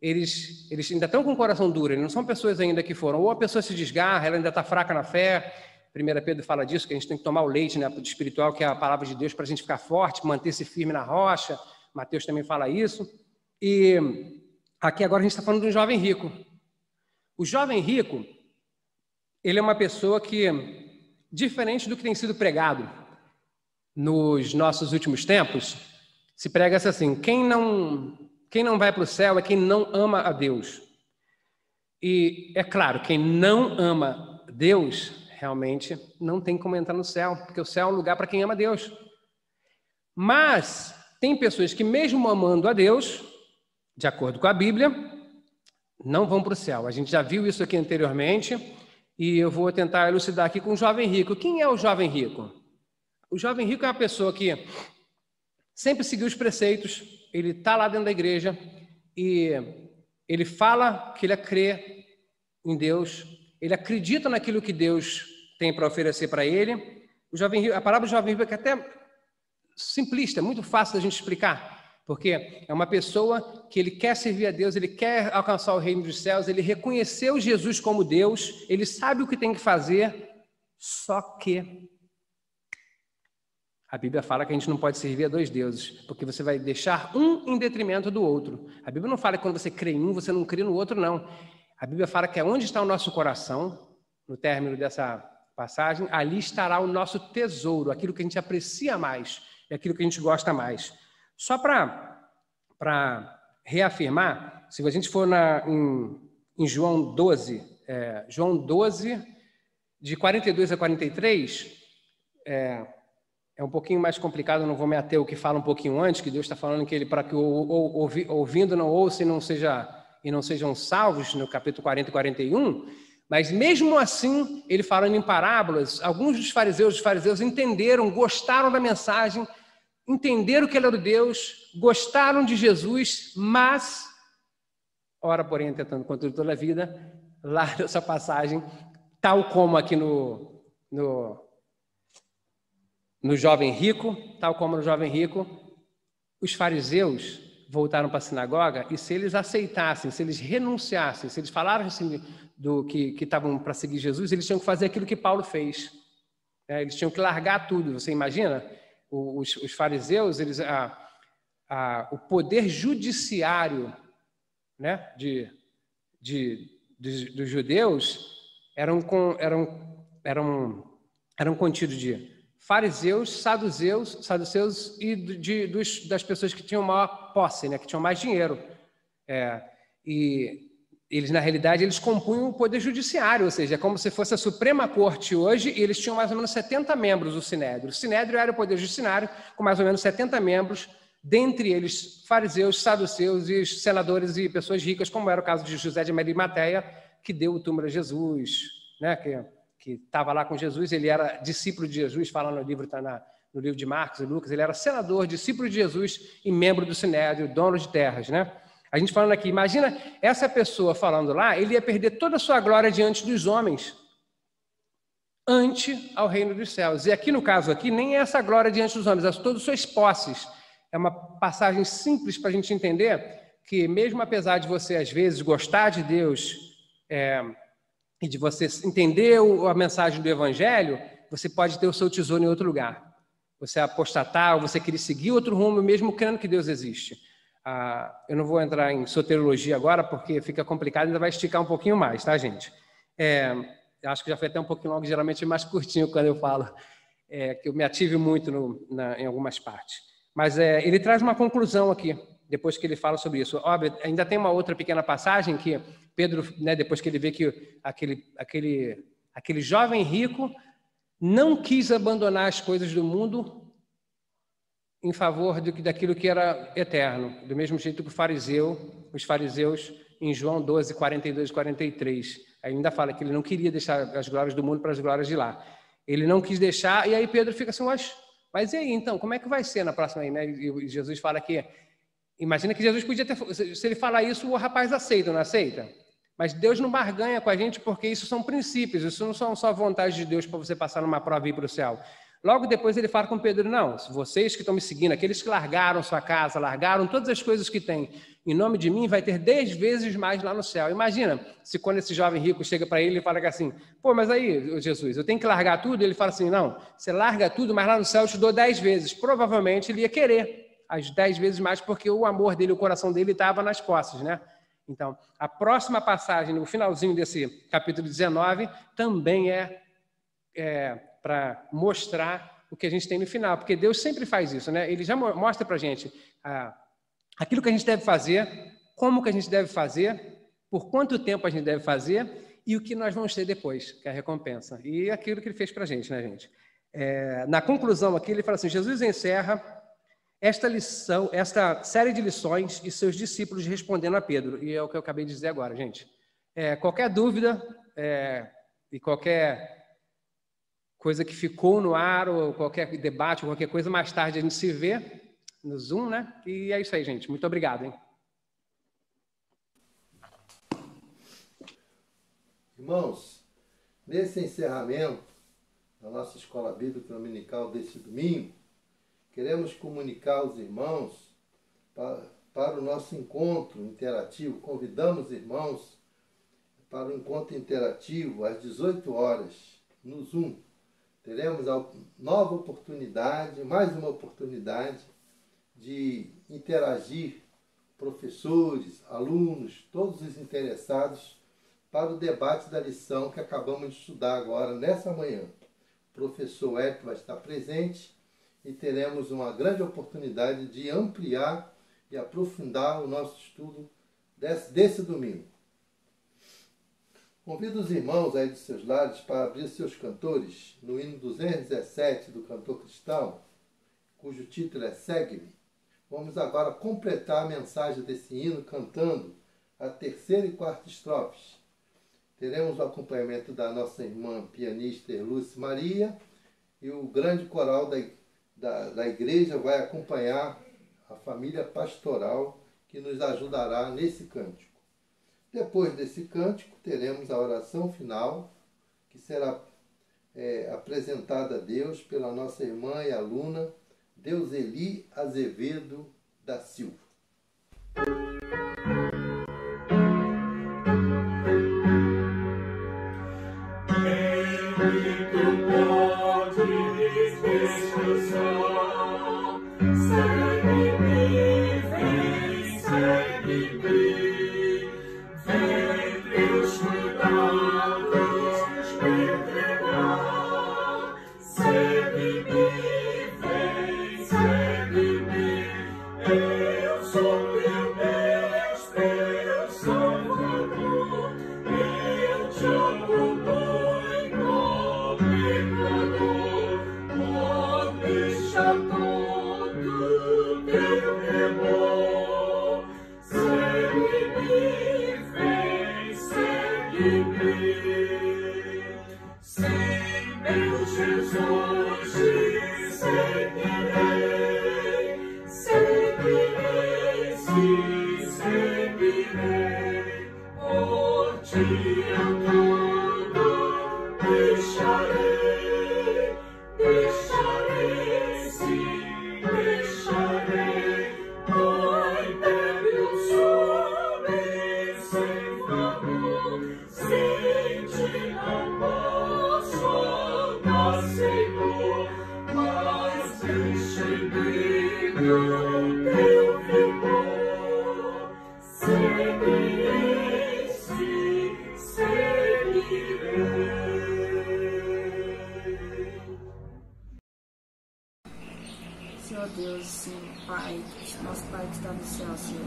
eles ainda estão com o coração duro, eles não são pessoas ainda que foram, ou a pessoa se desgarra, ela ainda está fraca na fé. 1 Pedro fala disso, que a gente tem que tomar o leite, né, espiritual, que é a palavra de Deus, para a gente ficar forte, manter-se firme na rocha. Mateus também fala isso. E aqui agora a gente está falando de um jovem rico. O jovem rico, ele é uma pessoa que, diferente do que tem sido pregado nos nossos últimos tempos, se prega assim: quem não vai para o céu é quem não ama a Deus. E é claro, quem não ama Deus realmente não tem como entrar no céu, porque o céu é um lugar para quem ama Deus. Mas tem pessoas que, mesmo amando a Deus, de acordo com a Bíblia, não vão para o céu. A gente já viu isso aqui anteriormente. E eu vou tentar elucidar aqui com o jovem rico. Quem é o jovem rico? O jovem rico é uma pessoa que sempre seguiu os preceitos, ele está lá dentro da igreja e ele fala que ele crê em Deus, ele acredita naquilo que Deus tem para oferecer para ele. O jovem rico, a palavra do jovem rico é até simplista, é muito fácil da gente explicar. Porque é uma pessoa que ele quer servir a Deus, ele quer alcançar o reino dos céus, ele reconheceu Jesus como Deus, ele sabe o que tem que fazer, só que a Bíblia fala que a gente não pode servir a dois deuses, porque você vai deixar um em detrimento do outro. A Bíblia não fala que quando você crê em um, você não crê no outro, não. A Bíblia fala que onde está o nosso coração, no término dessa passagem, ali estará o nosso tesouro, aquilo que a gente aprecia mais e aquilo que a gente gosta mais. Só para reafirmar, se a gente for em João 12, João 12, de 42 a 43, é um pouquinho mais complicado, não vou me ater ao que fala um pouquinho antes, que Deus está falando que ele, para que ouvindo não ouça e não sejam salvos, no capítulo 40 e 41, mas mesmo assim, ele falando em parábolas, alguns dos fariseus entenderam, gostaram da mensagem, entenderam que ele era o Deus, gostaram de Jesus, mas, ora porém, tentando contra toda a vida, lá nessa passagem, tal como aqui no jovem rico, os fariseus voltaram para a sinagoga e se eles aceitassem, se eles renunciassem, se eles falassem do que estavam para seguir Jesus, eles tinham que fazer aquilo que Paulo fez. Eles tinham que largar tudo, você imagina? Os fariseus, o poder judiciário, né, dos judeus eram contidos de fariseus, saduceus e das pessoas que tinham maior posse, né, que tinham mais dinheiro. E eles, na realidade, eles compunham o poder judiciário, ou seja, é como se fosse a Suprema Corte hoje, e eles tinham mais ou menos 70 membros, o Sinédrio. O Sinédrio era o poder judiciário, com mais ou menos 70 membros, dentre eles fariseus, saduceus e senadores e pessoas ricas, como era o caso de José de Arimateia, que deu o túmulo a Jesus, né, que estava lá com Jesus. Ele era discípulo de Jesus, fala no livro, está no livro de Marcos e Lucas, ele era senador, discípulo de Jesus e membro do Sinédrio, dono de terras, né? A gente falando aqui, imagina essa pessoa falando lá, ele ia perder toda a sua glória diante dos homens, ante ao reino dos céus. E aqui no caso aqui, nem é essa glória diante dos homens, é todas suas posses. É uma passagem simples para a gente entender que mesmo apesar de você, às vezes, gostar de Deus e de você entender a mensagem do Evangelho, você pode ter o seu tesouro em outro lugar. Você apostatar, ou você querer seguir outro rumo, mesmo crendo que Deus existe. Eu não vou entrar em soteriologia agora, porque fica complicado, ainda vai esticar um pouquinho mais, tá, gente? Acho que já foi até um pouquinho longo, geralmente é mais curtinho quando eu falo, que eu me ative muito em algumas partes. Mas ele traz uma conclusão aqui, depois que ele fala sobre isso. Óbvio, ainda tem uma outra pequena passagem que Pedro, né, depois que ele vê que aquele jovem rico não quis abandonar as coisas do mundo em favor daquilo que era eterno, do mesmo jeito que os fariseus, em João 12, 42 e 43, ainda fala que ele não queria deixar as glórias do mundo para as glórias de lá. Ele não quis deixar, e aí Pedro fica assim, mas e aí, então, como é que vai ser na próxima aí, né? E Jesus fala que, imagina que Jesus podia ter, se ele falar isso, o rapaz aceita, não aceita? Mas Deus não barganha com a gente, porque isso são princípios, isso não são só vontade de Deus para você passar numa prova e ir para o céu. Logo depois ele fala com Pedro, não, vocês que estão me seguindo, aqueles que largaram sua casa, largaram todas as coisas que têm, em nome de mim, vai ter 10 vezes mais lá no céu. Imagina, se quando esse jovem rico chega para ele e fala assim, mas aí, Jesus, eu tenho que largar tudo? Ele fala assim, não, você larga tudo, mas lá no céu eu te dou 10 vezes. Provavelmente ele ia querer as 10 vezes mais, porque o amor dele, o coração dele estava nas posses, né? Então, a próxima passagem, no finalzinho desse capítulo 19, também é para mostrar o que a gente tem no final, porque Deus sempre faz isso, né? Ele já mostra para a gente aquilo que a gente deve fazer, como que a gente deve fazer, por quanto tempo a gente deve fazer e o que nós vamos ter depois, que é a recompensa. E aquilo que ele fez para a gente, né, gente? Na conclusão aqui, ele fala assim, Jesus encerra esta série de lições e seus discípulos respondendo a Pedro. E é o que eu acabei de dizer agora, gente. Qualquer dúvida e qualquer coisa que ficou no ar, ou qualquer debate, ou qualquer coisa, mais tarde a gente se vê no Zoom, né? E é isso aí, gente. Muito obrigado, hein? Irmãos, nesse encerramento da nossa Escola Bíblica Dominical deste domingo, queremos comunicar aos irmãos para o nosso encontro interativo. Convidamos os irmãos para o encontro interativo às 18 horas no Zoom. Teremos a nova oportunidade, mais uma oportunidade de interagir, professores, alunos, todos os interessados, para o debate da lição que acabamos de estudar agora, nessa manhã. O professor Hélio vai estar presente e teremos uma grande oportunidade de ampliar e aprofundar o nosso estudo desse domingo. Convido os irmãos aí dos seus lares para abrir seus cantores no hino 217 do Cantor Cristão, cujo título é Segue-me. Vamos agora completar a mensagem desse hino cantando a terceira e quarta estrofes. Teremos o acompanhamento da nossa irmã pianista Lúcia Maria e o grande coral da igreja vai acompanhar a família pastoral que nos ajudará nesse cântico. Depois desse cântico, teremos a oração final, que será apresentada a Deus pela nossa irmã e aluna, Deuseli Azevedo da Silva. Segue-me. Sim, meu Jesus, te seguirei, seguirei, sim, seguirei, por ti eu tudo deixarei, deixarei, sim, deixarei, oi, bebe o sobe sem favor, sem ti não posso dar, Senhor, mas deixe em mim o teu vigor, seguirei, sim, seguirei. Senhor Deus, Senhor Pai, nosso Pai que está no céu, Senhor.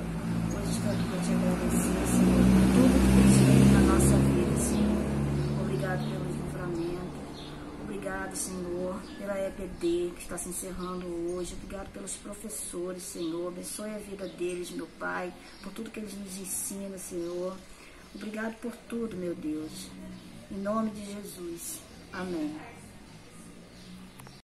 Hoje estou aqui para te agradecer, Senhor, por tudo que tens feito na nossa vida, Senhor. Obrigado pelo livramento. Obrigado, Senhor, pela EPD que está se encerrando hoje. Obrigado pelos professores, Senhor. Abençoe a vida deles, meu Pai, por tudo que eles nos ensinam, Senhor. Obrigado por tudo, meu Deus. Em nome de Jesus. Amém.